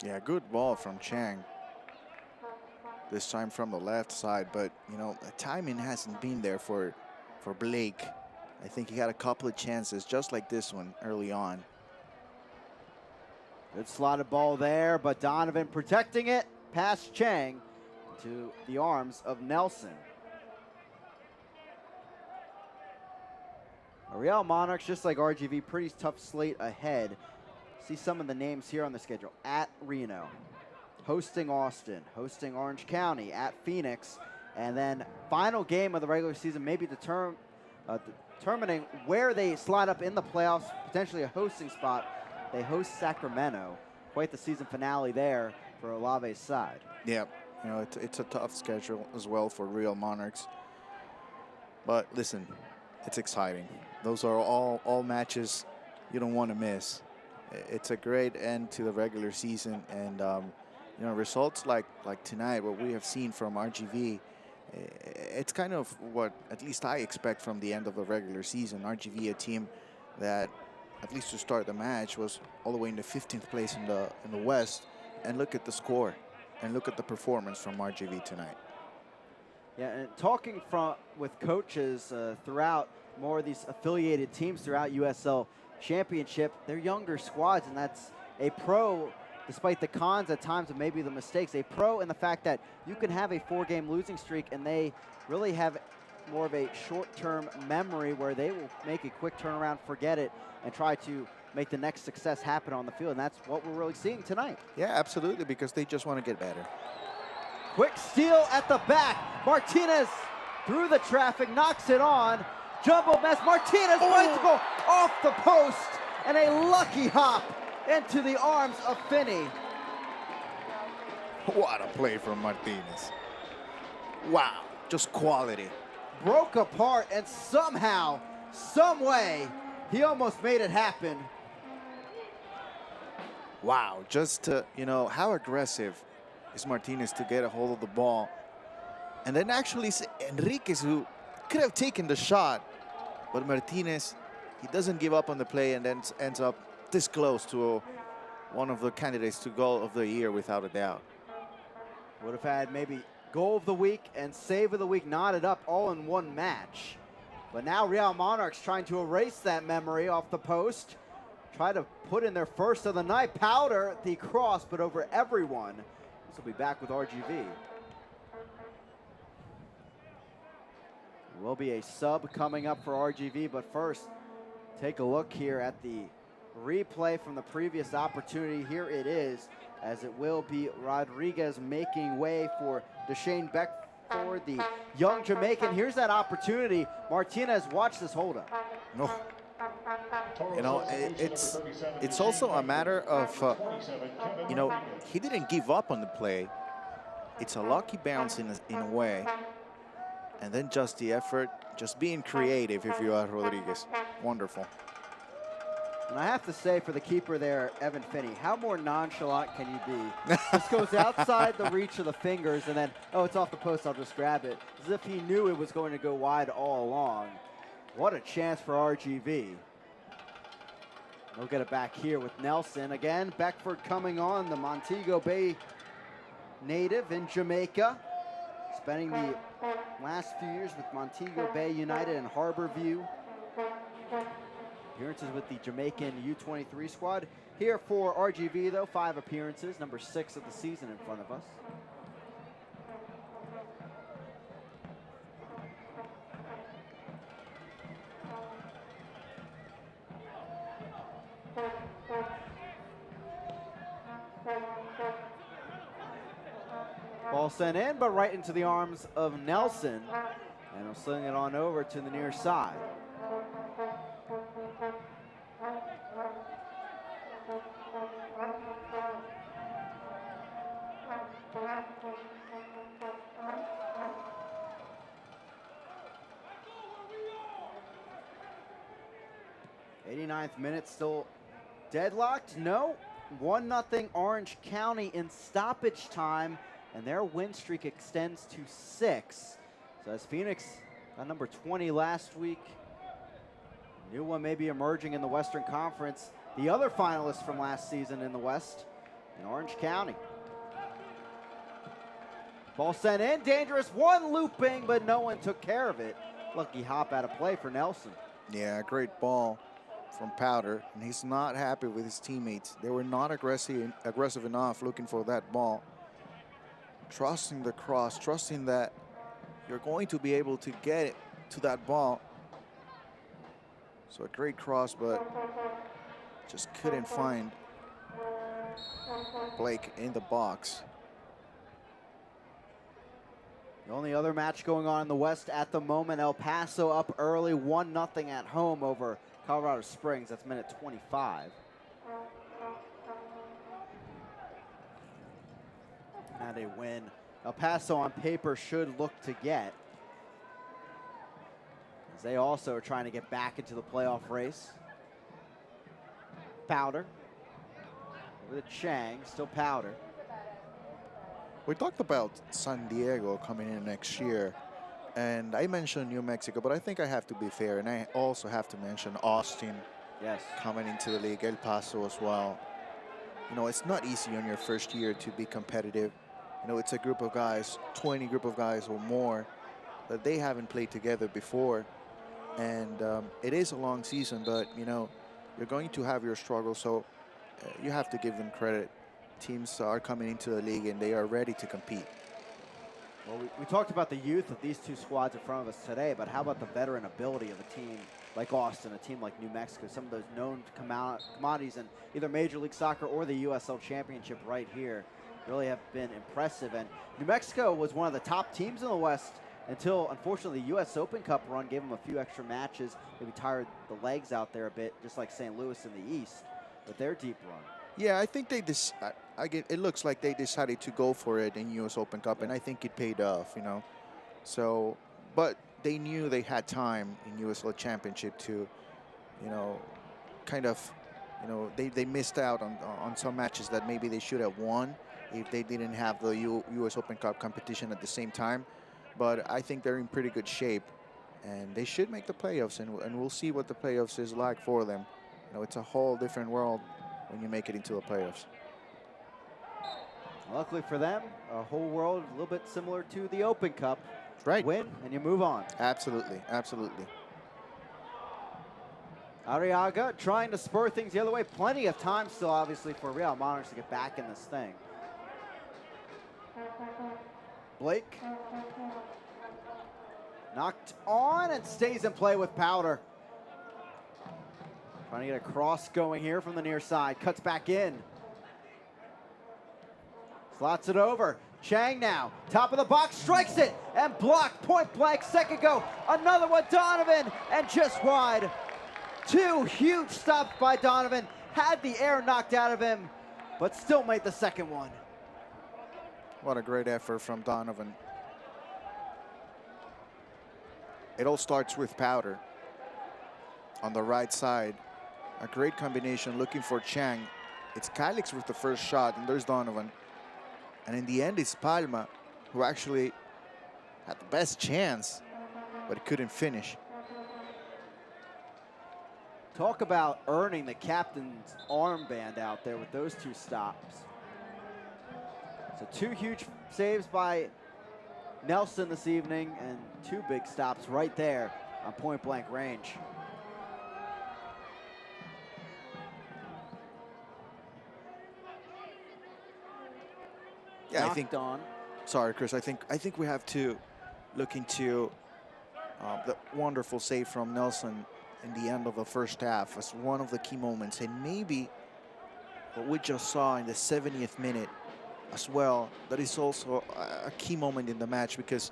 Yeah, good ball from Chang. This time from the left side, but, you know, the timing hasn't been there for Blake. I think he had a couple of chances, just like this one, early on. Good slotted ball there, but Donovan protecting it past Chang to the arms of Nelson. Real Monarchs, just like RGV, pretty tough slate ahead. See some of the names here on the schedule. At Reno, hosting Austin, hosting Orange County, at Phoenix, and then final game of the regular season, maybe determining where they slide up in the playoffs, potentially a hosting spot. They host Sacramento. Quite the season finale there for Olave's side. Yeah, you know, it's a tough schedule as well for Real Monarchs. But listen, it's exciting. Those are all matches you don't want to miss. It's a great end to the regular season, and you know, results like tonight, what we have seen from RGV, it's kind of what at least I expect from the end of the regular season. RGV, a team that, at least to start the match, was all the way in the 15th place in the West, and look at the score, and look at the performance from RGV tonight. Yeah, and talking with coaches throughout more of these affiliated teams throughout USL Championship, they're younger squads, and that's a pro, despite the cons at times and maybe the mistakes, a pro in the fact that you can have a 4-game losing streak and they really have more of a short-term memory where they will make a quick turnaround, forget it, and try to make the next success happen on the field, and that's what we're really seeing tonight. Yeah, absolutely, because they just want to get better. Quick steal at the back. Martinez through the traffic, knocks it on. Jumbo mess, Martinez right to go off the post, and a lucky hop into the arms of Finney. What a play from Martinez. Wow, just quality. Broke apart, and somehow, some way, he almost made it happen. Wow, just, you know, how aggressive is Martinez to get a hold of the ball. And then actually Enriquez, who could have taken the shot, but Martinez, he doesn't give up on the play and then ends up this close to one of the candidates to goal of the year without a doubt. Would have had maybe goal of the week and save of the week knotted up all in one match. But now Real Monarchs trying to erase that memory off the post. Try to put in their first of the night. Powder the cross, but over everyone. This will be back with RGV. Will be a sub coming up for RGV, but first, take a look here at the replay from the previous opportunity. Here it is, as it will be Rodriguez making way for Deshane Beckford, the young Jamaican. Here's that opportunity. Martinez, watch this hold up. No. You know, it's also a matter of, you know, he didn't give up on the play. It's a lucky bounce in a way. And then just the effort, Just being creative if you are Rodriguez. Wonderful. And I have to say, for the keeper there, Evan Finney, how more nonchalant can you be? Just goes outside the reach of the fingers, and then, oh, it's off the post, I'll just grab it. As if he knew it was going to go wide all along. What a chance for RGV. They'll get it back here with Nelson. Again, Beckford coming on, the Montego Bay native in Jamaica. Spending the last few years with Montego Bay United and Harborview. Appearances with the Jamaican U23 squad. Here for RGV, though, 5 appearances, number 6 of the season in front of us. Ball sent in, but right into the arms of Nelson. And he'll sling it on over to the near side. '89th minute, still deadlocked. No, 1-0 Orange County in stoppage time, and their win streak extends to 6. So as Phoenix got number 20 last week, new one may be emerging in the Western Conference. The other finalists from last season in the West, in Orange County. Ball sent in, dangerous, one looping, but no one took care of it. Lucky hop out of play for Nelson. Yeah, great ball from Powder, and he's not happy with his teammates. They were not aggressive enough looking for that ball. Trusting the cross, trusting that you're going to be able to get it to that ball. So a great cross, but just couldn't find Blake in the box. The only other match going on in the West at the moment, El Paso up early, 1-0 at home over Colorado Springs. That's minute 25. And a win El Paso on paper should look to get, as they also are trying to get back into the playoff race. Powder over the Chang, still Powder. We talked about San Diego coming in next year, and I mentioned New Mexico, but I think I have to be fair, and I also have to mention Austin. Yes. Coming into the league, El Paso as well. You know, it's not easy on your first year to be competitive. You know, it's a group of guys, 20 group of guys or more, that they haven't played together before. And it is a long season, but, you know, you're going to have your struggles, so you have to give them credit. Teams are coming into the league and they are ready to compete. Well, we talked about the youth of these two squads in front of us today, but how about the veteran ability of a team like Austin, a team like New Mexico, some of those known commodities in either Major League Soccer or the USL Championship right here really have been impressive. And New Mexico was one of the top teams in the West until, unfortunately, the U.S. Open Cup run gave them a few extra matches, maybe tired the legs out there a bit, just like St. Louis in the East with their deep run. Yeah, I think it looks like they decided to go for it in U.S. Open Cup, and I think it paid off, you know. So, but they knew they had time in USL Championship to, you know, kind of, you know, they missed out on some matches that maybe they should have won if they didn't have the U.S. Open Cup competition at the same time. But I think they're in pretty good shape, and they should make the playoffs, and we'll see what the playoffs is like for them. You know, it's a whole different world when you make it into the playoffs. Luckily for them, a whole world a little bit similar to the Open Cup. Right. Win, and you move on. Absolutely, absolutely. Arriaga trying to spur things the other way. Plenty of time still, obviously, for Real Monarchs to get back in this thing. Blake. Knocked on and stays in play with Powder. Trying to get a cross going here from the near side. Cuts back in. Slots it over. Chang now. Top of the box. Strikes it. And blocked. Point blank. Second go. Another one. Donovan. And just wide. Two huge stops by Donovan. Had the air knocked out of him, but still made the second one. What a great effort from Donovan. it all starts with Powder on the right side. A great combination looking for Chang. It's Calix with the first shot, and there's Donovan. And in the end, it's Palma, who actually had the best chance, but couldn't finish. Talk about earning the captain's armband out there with those 2 stops. So 2 huge saves by Nelson this evening and 2 big stops right there on point-blank range. Yeah, Knocked I think. on. Sorry, Chris. I think we have to look into the wonderful save from Nelson in the end of the first half as one of the key moments, and maybe what we just saw in the 70th minute as well. That is also a key moment in the match, because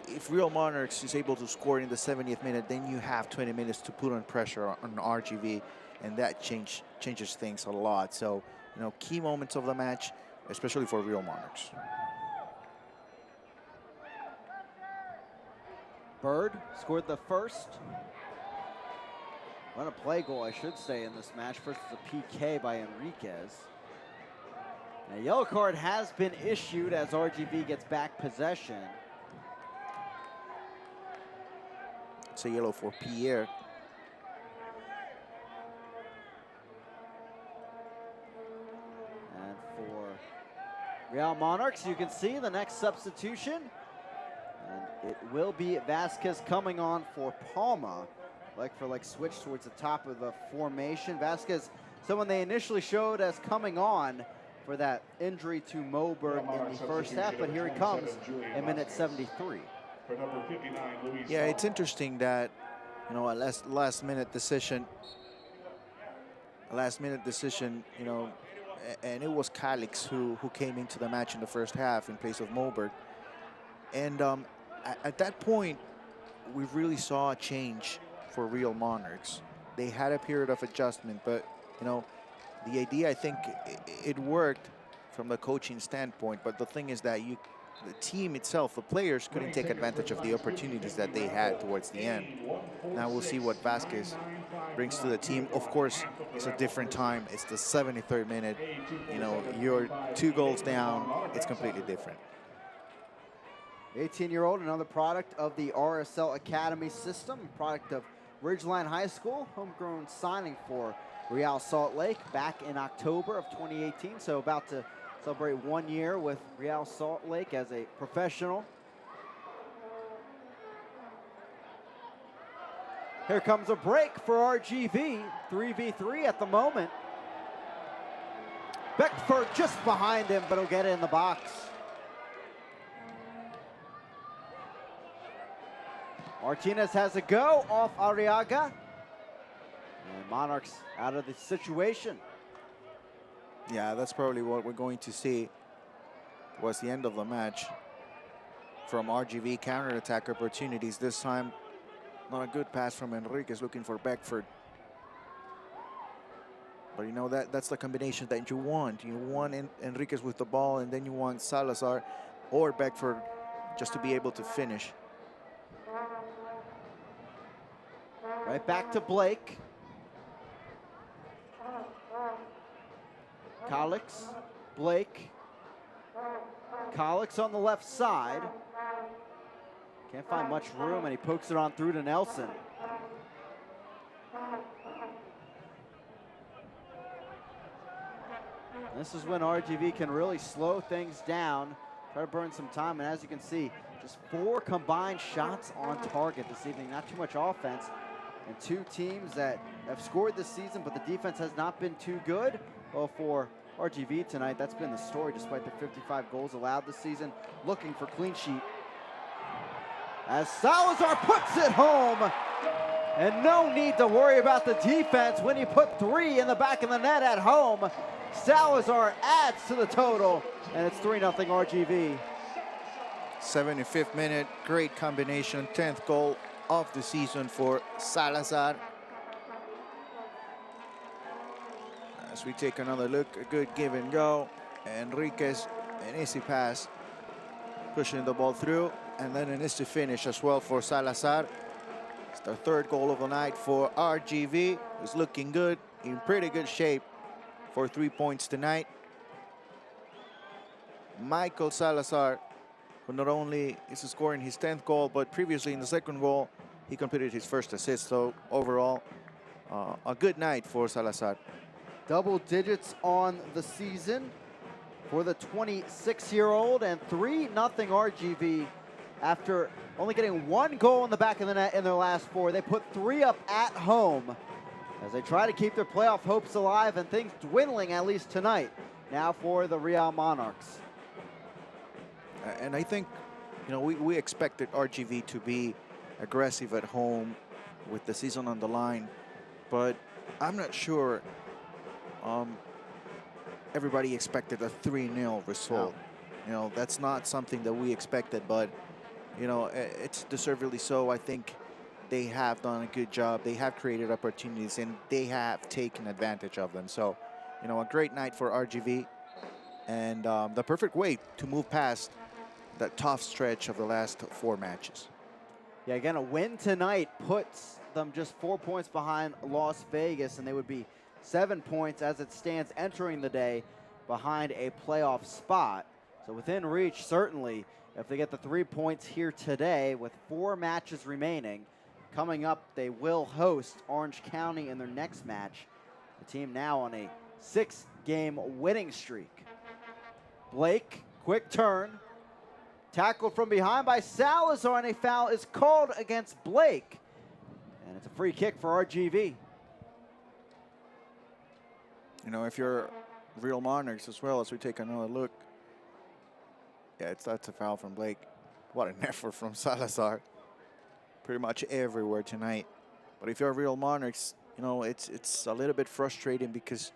if Real Monarchs is able to score in the 70th minute, then you have 20 minutes to put on pressure on RGV, and that changes things a lot. So, you know, key moments of the match, especially for Real Monarchs. Bird scored the first. Run a play goal, I should say, in this match. First was a PK by Enriquez. And a yellow card has been issued as RGV gets back possession. It's a yellow for Pierre. And for Real Monarchs, you can see the next substitution. And it will be Vasquez coming on for Palma. Like for like switch towards the top of the formation. Vasquez, someone they initially showed as coming on for that injury to Moberg in the first half, but here he comes in minute 73. Yeah, it's interesting that, you know, a last minute decision, you know, and it was Calix who came into the match in the first half in place of Moberg. And at that point, we really saw a change for Real Monarchs. They had a period of adjustment, but, you know, the idea, I think it worked from the coaching standpoint, but the thing is that the team itself, the players, couldn't take advantage of the opportunities that they had towards the end. Now we'll see what Vasquez brings to the team. Of course, it's a different time. It's the 73rd minute. You know, you're 2 goals down. It's completely different. 18-year-old, another product of the RSL Academy system, product of Ridgeline High School, homegrown signing for Real Salt Lake back in October of 2018. So about to celebrate 1 year with Real Salt Lake as a professional. Here comes a break for RGV, 3v3 at the moment. Beckford just behind him, but he'll get it in the box. Martinez has a go off Arriaga. And Monarchs out of the situation. Yeah, that's probably what we're going to see towards the end of the match from RGV. Counter-attack opportunities. This time, not a good pass from Enriquez looking for Beckford. But you know, that's the combination that you want. You want Enriquez with the ball, and then you want Salazar or Beckford just to be able to finish. Right back to Blake. Calix, Blake. Calix on the left side. Can't find much room, and he pokes it on through to Nelson. This is when RGV can really slow things down, try to burn some time, and as you can see, just 4 combined shots on target this evening. Not too much offense, and 2 teams that have scored this season, but the defense has not been too good. Well, for RGV tonight, that's been the story despite the 55 goals allowed this season. Looking for clean sheet. As Salazar puts it home. And no need to worry about the defense when you put 3 in the back of the net at home. Salazar adds to the total, and it's 3-0 RGV. 75th minute, great combination, 10th goal of the season for Salazar. As we take another look, a good give and go. Enriquez, an easy pass, pushing the ball through, and then an easy finish as well for Salazar. The third goal of the night for RGV is looking good, in pretty good shape for 3 points tonight. Michael Salazar, who not only is scoring his 10th goal, but previously in the second goal, he completed his first assist. So overall, a good night for Salazar. Double digits on the season for the 26-year-old, and 3-0 RGV after only getting 1 goal in the back of the net in their last 4. They put 3 up at home as they try to keep their playoff hopes alive, and things dwindling at least tonight now for the Real Monarchs. And I think, you know, we expected RGV to be aggressive at home with the season on the line, but I'm not sure everybody expected a 3-0 result. You know, that's not something that we expected, but, you know, it's deservedly so. I think they have done a good job. They have created opportunities, and they have taken advantage of them. So, you know, a great night for RGV, and the perfect way to move past that tough stretch of the last 4 matches. Yeah, again, a win tonight puts them just 4 points behind Las Vegas, and they would be 7 points as it stands entering the day behind a playoff spot. So within reach, certainly, if they get the 3 points here today with 4 matches remaining. Coming up, they will host Orange County in their next match. The team now on a 6-game winning streak. Blake, quick turn. Tackled from behind by Salazar, and a foul is called against Blake. And it's a free kick for RGV. You know, if you're Real Monarchs as well, as we take another look. Yeah, that's a foul from Blake. What an effort from Salazar. Pretty much everywhere tonight. But if you're Real Monarchs, you know, it's a little bit frustrating because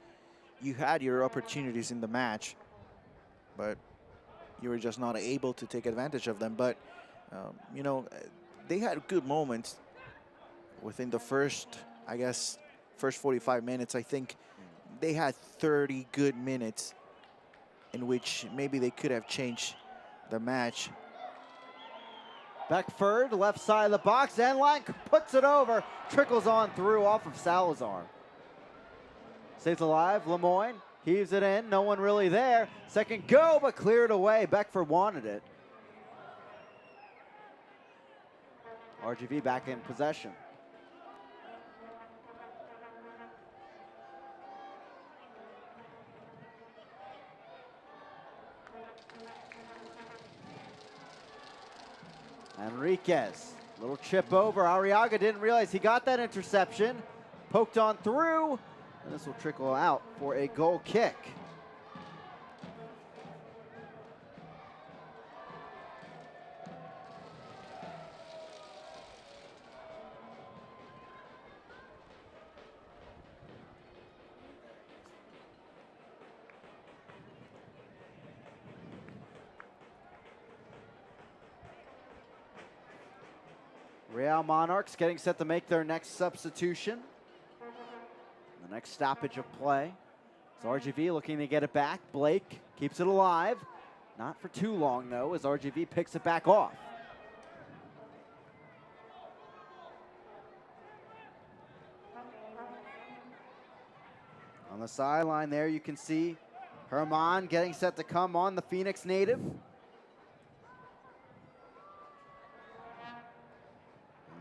you had your opportunities in the match, but you were just not able to take advantage of them. But, you know, they had good moments within the first 45 minutes. I think they had 30 good minutes in which maybe they could have changed the match. Beckford, left side of the box, and line puts it over. Trickles on through off of Salazar. Stays alive, Lemoyne heaves it in, no one really there. Second go, but cleared away. Beckford wanted it. RGV back in possession. Enriquez, little chip over. Arriaga didn't realize he got that interception. Poked on through, and this will trickle out for a goal kick. Real Monarchs getting set to make their next substitution. The next stoppage of play. It's RGV looking to get it back. Blake keeps it alive. Not for too long, though, as RGV picks it back off. On the sideline there, you can see Herman getting set to come on, the Phoenix native.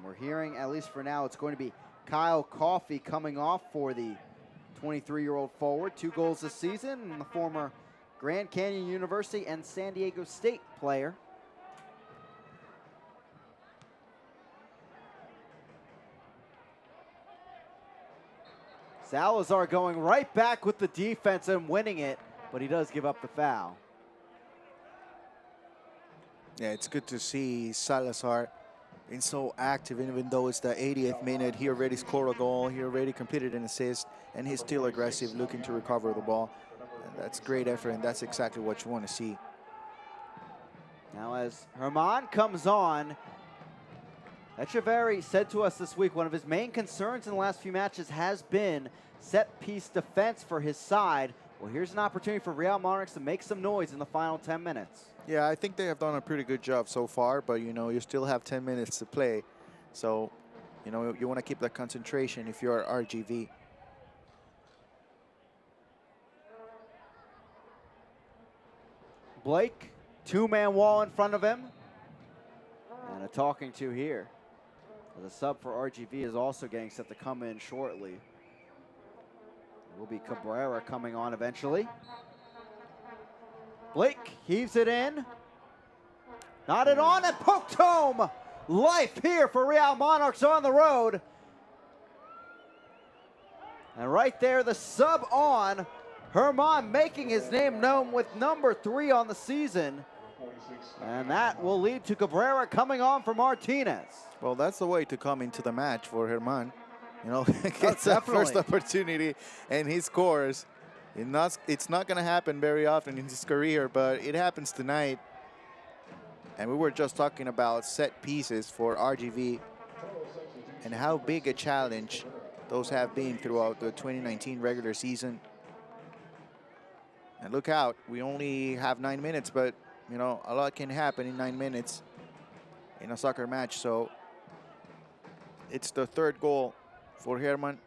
We're hearing, at least for now, it's going to be Kyle Coffey coming off for the 23-year-old forward. 2 goals this season, and the former Grand Canyon University and San Diego State player. Salazar going right back with the defense and winning it, but he does give up the foul. Yeah, it's good to see Salazar being so active, even though it's the 80th minute. He already scored a goal, he already completed an assist, and he's still aggressive, looking to recover the ball. And that's great effort, and that's exactly what you want to see. Now as Herman comes on, Echeverri said to us this week one of his main concerns in the last few matches has been set-piece defense for his side. Well, here's an opportunity for Real Monarchs to make some noise in the final 10 minutes. Yeah, I think they have done a pretty good job so far, but, you know, you still have 10 minutes to play. So You know, you want to keep that concentration if you're RGV. Blake, two-man wall in front of him. And a talking to here. The sub for RGV is also getting set to come in shortly. It will be Cabrera coming on eventually. Blake heaves it in. Nodded on and poked home. Life here for Real Monarchs on the road. And right there, the sub on. Herman making his name known with number 3 on the season. And that will lead to Cabrera coming on for Martinez. Well, that's the way to come into the match for Herman. You know, gets that first opportunity and he scores. It's not going to happen very often in his career, but it happens tonight. And we were just talking about set pieces for RGV and how big a challenge those have been throughout the 2019 regular season. And look out, we only have 9 minutes, but you know, a lot can happen in 9 minutes in a soccer match. So it's the 3rd goal for Herman.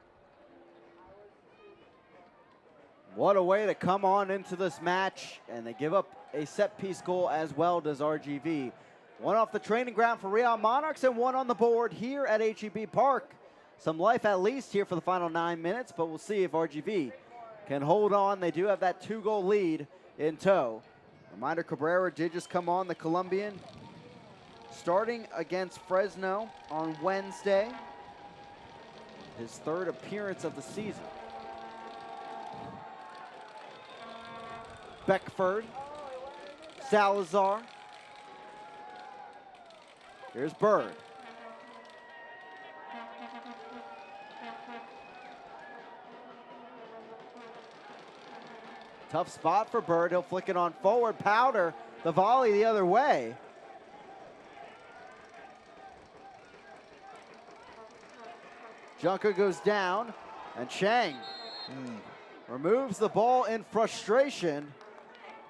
What a way to come on into this match, and they give up a set-piece goal as well does RGV. One off the training ground for Real Monarchs and one on the board here at HEB Park. Some life at least here for the final 9 minutes, but we'll see if RGV can hold on. They do have that 2-goal lead in tow. Reminder, Cabrera did just come on, the Colombian, starting against Fresno on Wednesday. His 3rd appearance of the season. Beckford, Salazar. Here's Bird. Tough spot for Bird. He'll flick it on forward. Powder, the volley the other way. Junker goes down, and Chang removes the ball in frustration.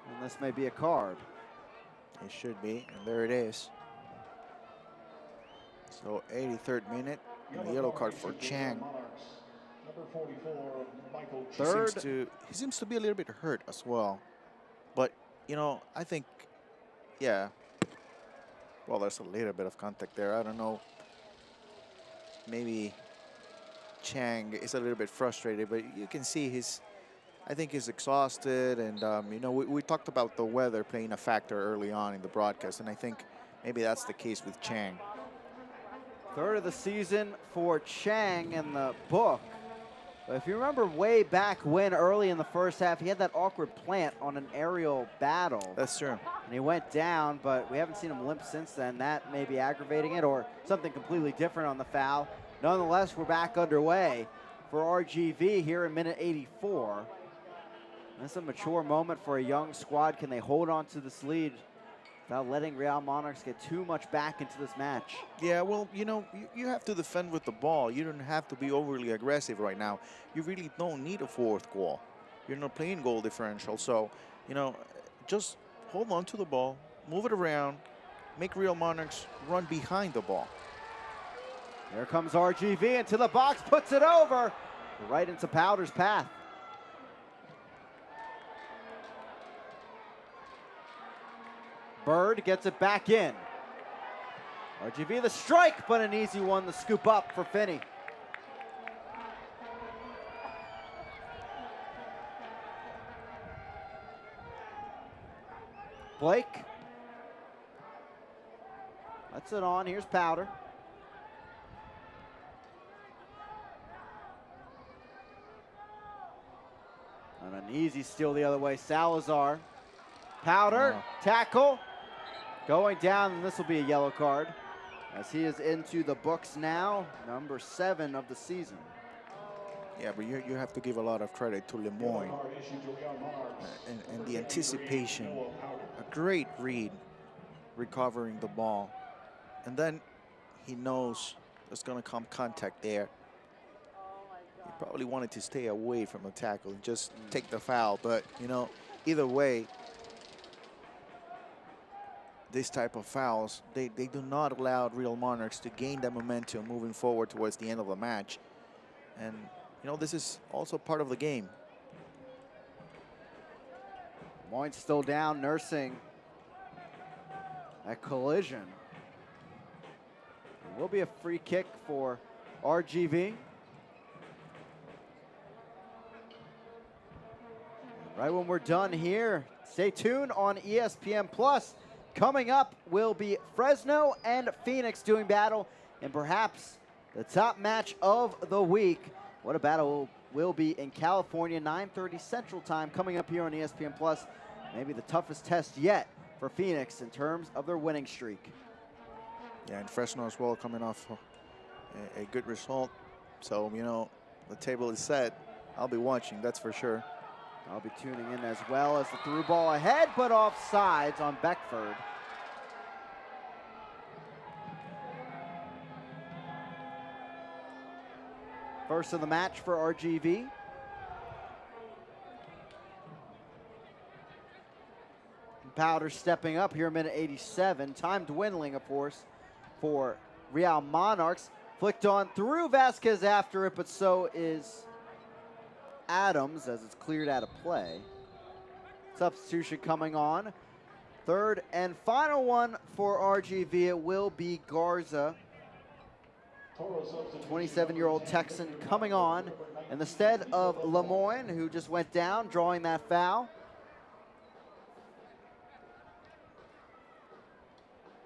And this may be a card. It should be, and there it is. So 83rd minute, and a yellow card for Chang. He seems to be a little bit hurt as well. But, you know, I think, yeah. Well, there's a little bit of contact there. I don't know. Maybe Chang is a little bit frustrated, but you can see I think he's exhausted. And, you know, we talked about the weather playing a factor early on in the broadcast, and I think maybe that's the case with Chang. 3rd of the season for Chang in the book. But if you remember way back when, early in the first half, he had that awkward plant on an aerial battle. That's true. And he went down, but we haven't seen him limp since then. That may be aggravating it, or something completely different on the foul. Nonetheless, we're back underway for RGV here in minute 84. That's a mature moment for a young squad. Can they hold on to this lead without letting Real Monarchs get too much back into this match? Yeah, well, you know, you have to defend with the ball. You don't have to be overly aggressive right now. You really don't need a 4th goal. You're not playing goal differential. So, you know, just hold on to the ball, move it around, make Real Monarchs run behind the ball. Here comes RGV into the box, puts it over, right into Powder's path. Bird gets it back in. RGV the strike, but an easy one to scoop up for Finney. Blake. That's it on. Here's Powder. And an easy steal the other way. Salazar. Powder. Tackle. Going down, and this will be a yellow card as he is into the books now, number 7 of the season. Yeah, but you have to give a lot of credit to Lemoyne and the anticipation. A great read, recovering the ball. And then he knows there's going to come contact there. He probably wanted to stay away from the tackle and just take the foul. But, you know, either way, this type of fouls, they do not allow Real Monarchs to gain that momentum moving forward towards the end of the match. And, you know, this is also part of the game. Moines still down, nursing a collision. It will be a free kick for RGV. Right when we're done here, stay tuned on ESPN Plus. Coming up will be Fresno and Phoenix doing battle, and perhaps the top match of the week. What a battle will be in California, 9:30 Central Time, coming up here on ESPN Plus. Maybe the toughest test yet for Phoenix in terms of their winning streak. Yeah, and Fresno as well, coming off a good result. So, you know, the table is set. I'll be watching, that's for sure. I'll be tuning in as well as the through ball ahead, but offsides on Beckford. First of the match for RGV. Powder stepping up here, minute 87. Time dwindling, of course, for Real Monarchs. Flicked on through Vasquez after it, but so is Adams as it's cleared out of play. Substitution coming on. Third and final one for RGV. It will be Garza. 27-year-old Texan coming on in the stead of Lemoyne, who just went down, drawing that foul.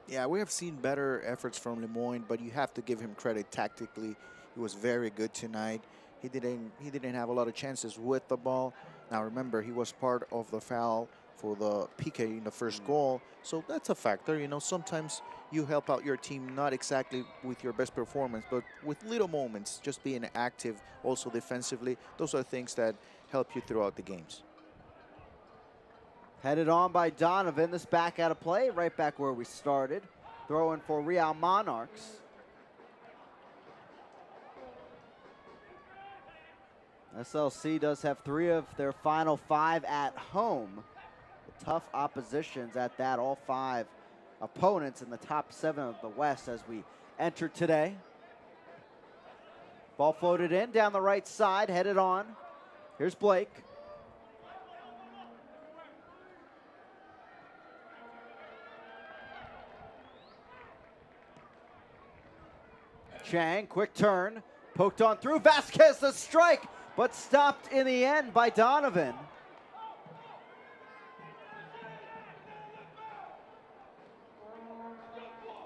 Yeah, we have seen better efforts from Lemoyne, but you have to give him credit tactically. He was very good tonight. He didn't have a lot of chances with the ball. Now remember, he was part of the foul for the PK in the first goal, so that's a factor. You know, sometimes you help out your team not exactly with your best performance, but with little moments, just being active, also defensively. Those are things that help you throughout the games. Headed on by Donovan. This back out of play, right back where we started. Throwing for Real Monarchs. SLC does have 3 of their final 5 at home. Tough oppositions at that, all 5 opponents in the top 7 of the West as we enter today. Ball floated in down the right side, headed on. Here's Blake. Chang, quick turn, poked on through. Vasquez, the strike, but stopped in the end by Donovan.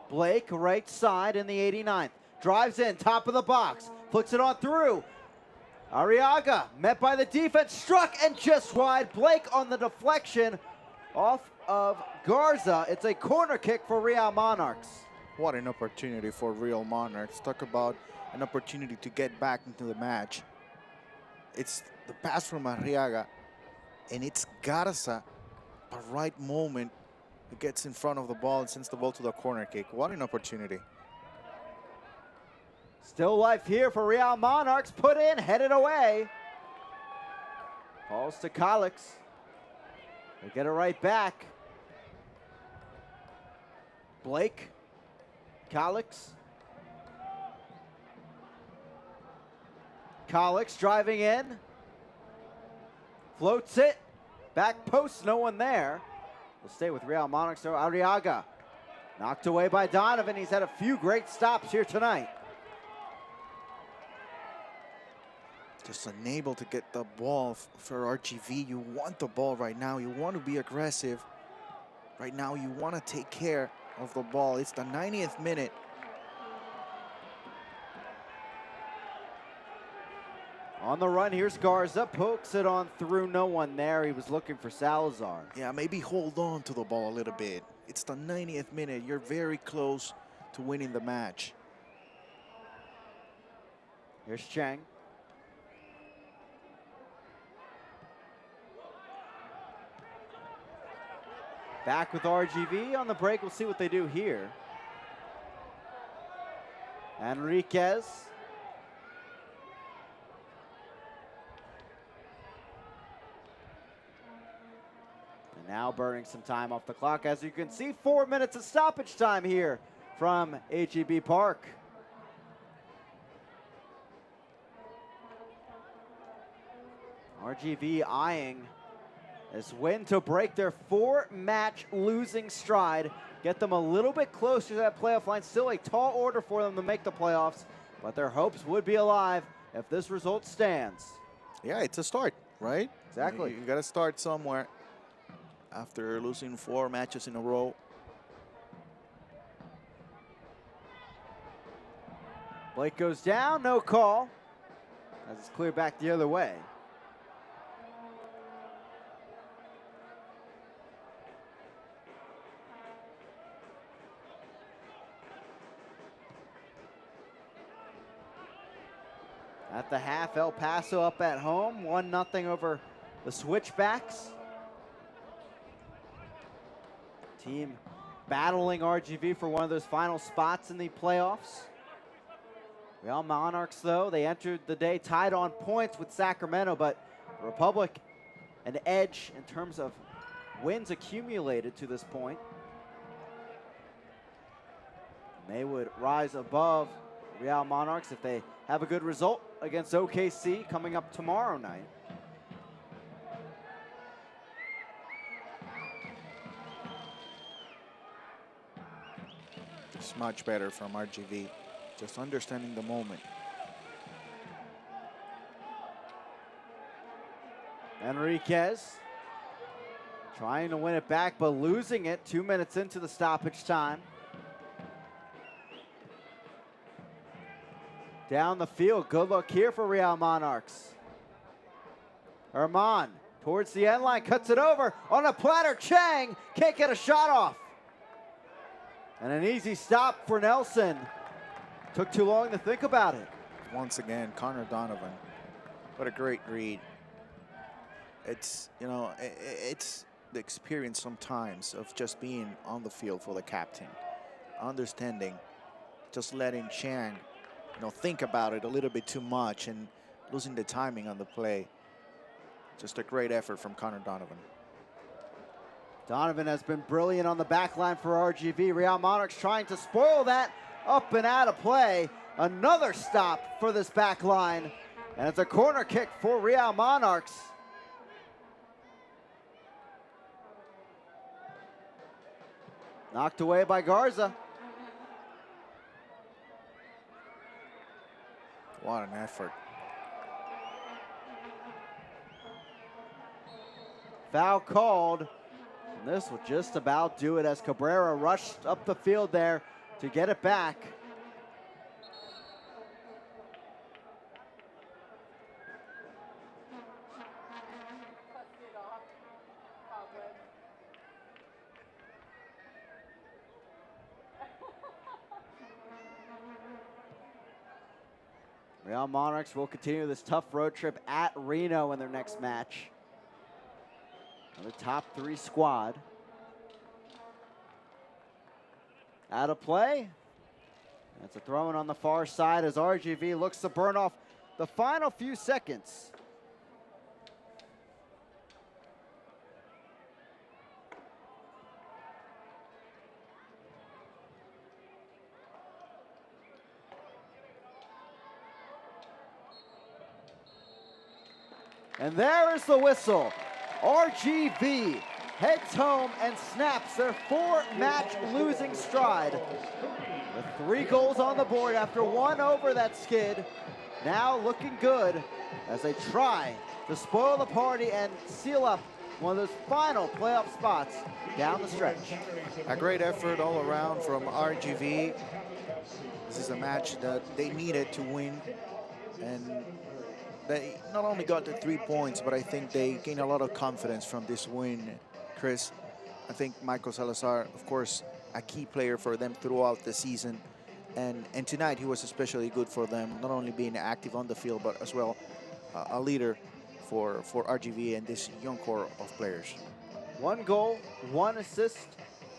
Blake, right side in the 89th. Drives in, top of the box, flicks it on through. Arriaga, met by the defense, struck and just wide. Blake on the deflection off of Garza. It's a corner kick for Real Monarchs. What an opportunity for Real Monarchs. Talk about an opportunity to get back into the match. It's the pass from Arriaga, and it's Garza, the right moment. He gets in front of the ball and sends the ball to the corner kick. What an opportunity. Still life here for Real Monarchs. Put in, headed away. Falls to Calix. They get it right back. Blake. Calix. Calix driving in. Floats it. Back post, no one there. We'll stay with Real Monarchs. So Arriaga knocked away by Donovan. He's had a few great stops here tonight. Just unable to get the ball for RGV. You want the ball right now. You want to be aggressive. Right now, you want to take care of the ball. It's the 90th minute. On the run, here's Garza. Pokes it on through, no one there. He was looking for Salazar. Yeah, maybe hold on to the ball a little bit. It's the 90th minute. You're very close to winning the match. Here's Chang. Back with RGV on the break. We'll see what they do here. Enriquez. And Now burning some time off the clock. As you can see, 4 minutes of stoppage time here from HEB Park. RGV eyeing this win to break their 4-match losing stride, get them a little bit closer to that playoff line. Still a tall order for them to make the playoffs, but their hopes would be alive if this result stands. Yeah, it's a start, right? Exactly. You got to start somewhere after losing 4 matches in a row. Blake goes down, no call, as it's cleared back the other way. At the half, El Paso up at home, 1-0 over the Switchbacks. Team battling RGV for one of those final spots in the playoffs. Real Monarchs, though, they entered the day tied on points with Sacramento, but Republic an edge in terms of wins accumulated to this point. They would rise above Real Monarchs if they have a good result against OKC coming up tomorrow night. It's much better from RGV, just understanding the moment. Enriquez trying to win it back, but losing it 2 minutes into the stoppage time. Down the field, good look here for Real Monarchs. Herman towards the end line, cuts it over on a platter. Chang can't get a shot off. And an easy stop for Nelson. Took too long to think about it. Once again, Connor Donovan. What a great read. It's, you know, it's the experience sometimes of just being on the field for the captain. Understanding, just letting Chang, you know, think about it a little bit too much and losing the timing on the play. Just a great effort from Connor Donovan. Donovan has been brilliant on the back line for RGV. Real Monarchs trying to spoil that, up and out of play. Another stop for this back line. And it's a corner kick for Real Monarchs. Knocked away by Garza. What an effort. Foul called. And this will just about do it as Cabrera rushed up the field there to get it back. Real Monarchs will continue this tough road trip at Reno in their next match. Another top 3 squad. Out of play. That's a throw in on the far side as RGV looks to burn off the final few seconds. And there is the whistle. RGV heads home and snaps their 4-match losing stride with 3 goals on the board after 1 over that skid. Now looking good as they try to spoil the party and seal up one of those final playoff spots down the stretch. A great effort all around from RGV. This is a match that they needed to win, and they not only got the 3 points, but I think they gained a lot of confidence from this win, Chris. I think Michael Salazar, of course, a key player for them throughout the season. And tonight he was especially good for them, not only being active on the field, but as well a leader for RGV and this young core of players. 1 goal, 1 assist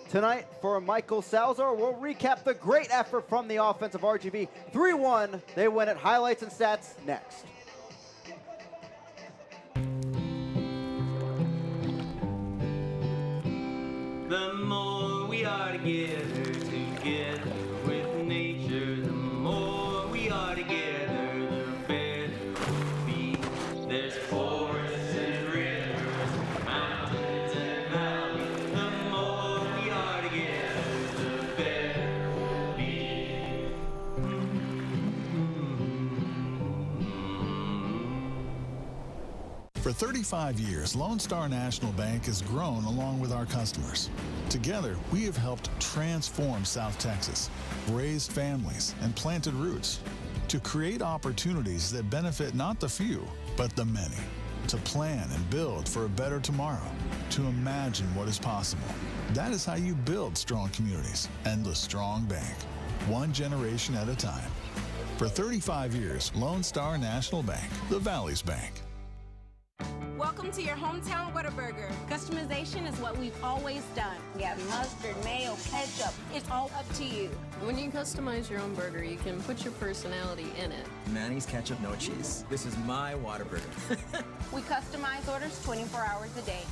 tonight for Michael Salazar. We'll recap the great effort from the offense of RGV. 3-1, they win it. Highlights and stats next. The more we are together, together with nature, the more we are together, the better we'll be. There's forests and rivers, mountains and valleys. The more we are together, the better we'll be. For 35 years, Lone Star National Bank has grown along with our customers. Together, we have helped transform South Texas, raised families, and planted roots to create opportunities that benefit not the few, but the many. To plan and build for a better tomorrow, to imagine what is possible. That is how you build strong communities and the strong bank, one generation at a time. For 35 years, Lone Star National Bank, the Valley's bank. Welcome to your hometown Whataburger. Customization is what we've always done. We have mustard, mayo, ketchup. It's all up to you. When you customize your own burger, you can put your personality in it. Manny's ketchup, no cheese. This is my Whataburger. We customize orders 24 hours a day.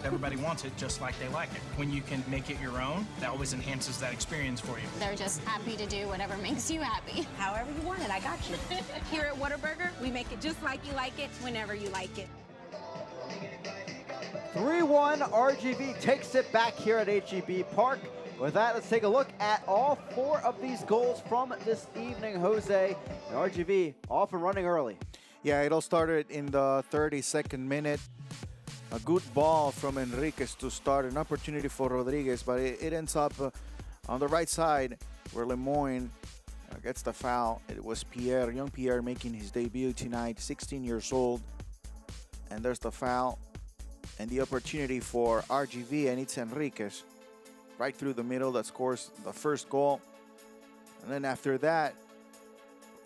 Everybody wants it just like they like it. When you can make it your own, that always enhances that experience for you. They're just happy to do whatever makes you happy. However you want it, I got you. Here at Whataburger, we make it just like you like it, whenever you like it. 3-1, RGV takes it back here at HEB Park. With that, let's take a look at all 4 of these goals from this evening, Jose. And RGV off and running early. Yeah, it all started in the 32nd minute. A good ball from Enriquez to start, an opportunity for Rodriguez, but it ends up on the right side where Lemoyne gets the foul. It was Pierre, young Pierre, making his debut tonight, 16 years old. And there's the foul and the opportunity for RGV, and it's Enriquez right through the middle that scores the first goal. And then after that,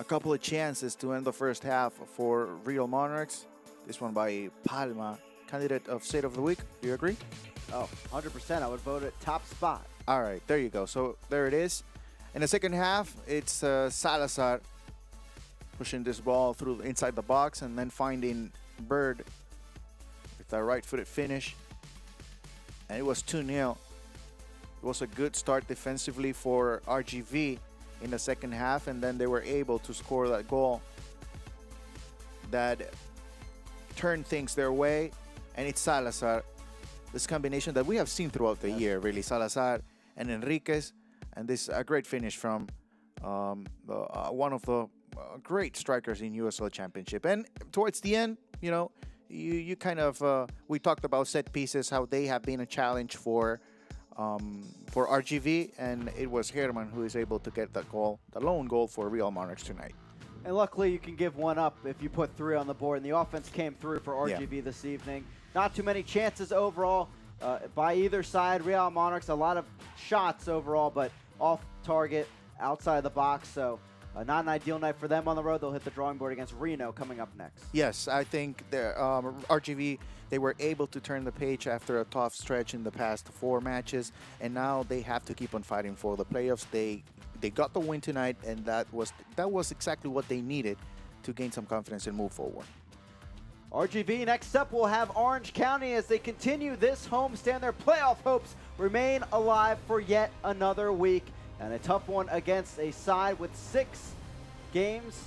a couple of chances to end the first half for Real Monarchs. This one by Palma, candidate of State of the Week. Do you agree? Oh, 100%. I would vote it top spot. All right, there you go. So there it is. In the second half, it's Salazar pushing this ball through inside the box and then finding Bird with a right-footed finish. And it was 2-0. It was a good start defensively for RGV in the second half, and then they were able to score that goal that turned things their way. And it's Salazar, this combination that we have seen throughout the year, really, Salazar and Enriquez, and this a great finish from one of the great strikers in USL Championship. And towards the end, you know, you kind of we talked about set pieces, how they have been a challenge for RGV, and it was Herman who is able to get that goal, the lone goal for Real Monarchs tonight. And luckily, you can give one up if you put 3 on the board, and the offense came through for RGV this evening. Not too many chances overall by either side. Real Monarchs, a lot of shots overall, but off target, outside the box. So not an ideal night for them on the road. They'll hit the drawing board against Reno coming up next. Yes, I think RGV, they were able to turn the page after a tough stretch in the past 4 matches, and now they have to keep on fighting for the playoffs. They got the win tonight, and that was exactly what they needed to gain some confidence and move forward. RGV, next up, we'll have Orange County as they continue this homestand. Their playoff hopes remain alive for yet another week, and a tough one against a side with 6 games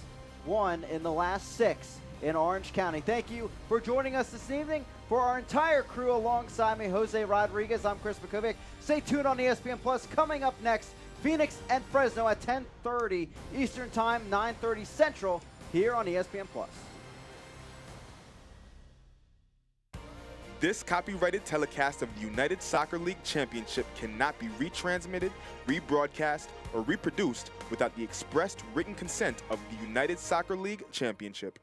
won in the last 6 in Orange County. Thank you for joining us this evening. For our entire crew alongside me, Jose Rodriguez, I'm Chris Bukovic. Stay tuned on ESPN Plus. Coming up next, Phoenix and Fresno at 10:30 Eastern Time, 9:30 Central, here on ESPN Plus. This copyrighted telecast of the United Soccer League Championship cannot be retransmitted, rebroadcast, or reproduced without the expressed written consent of the United Soccer League Championship.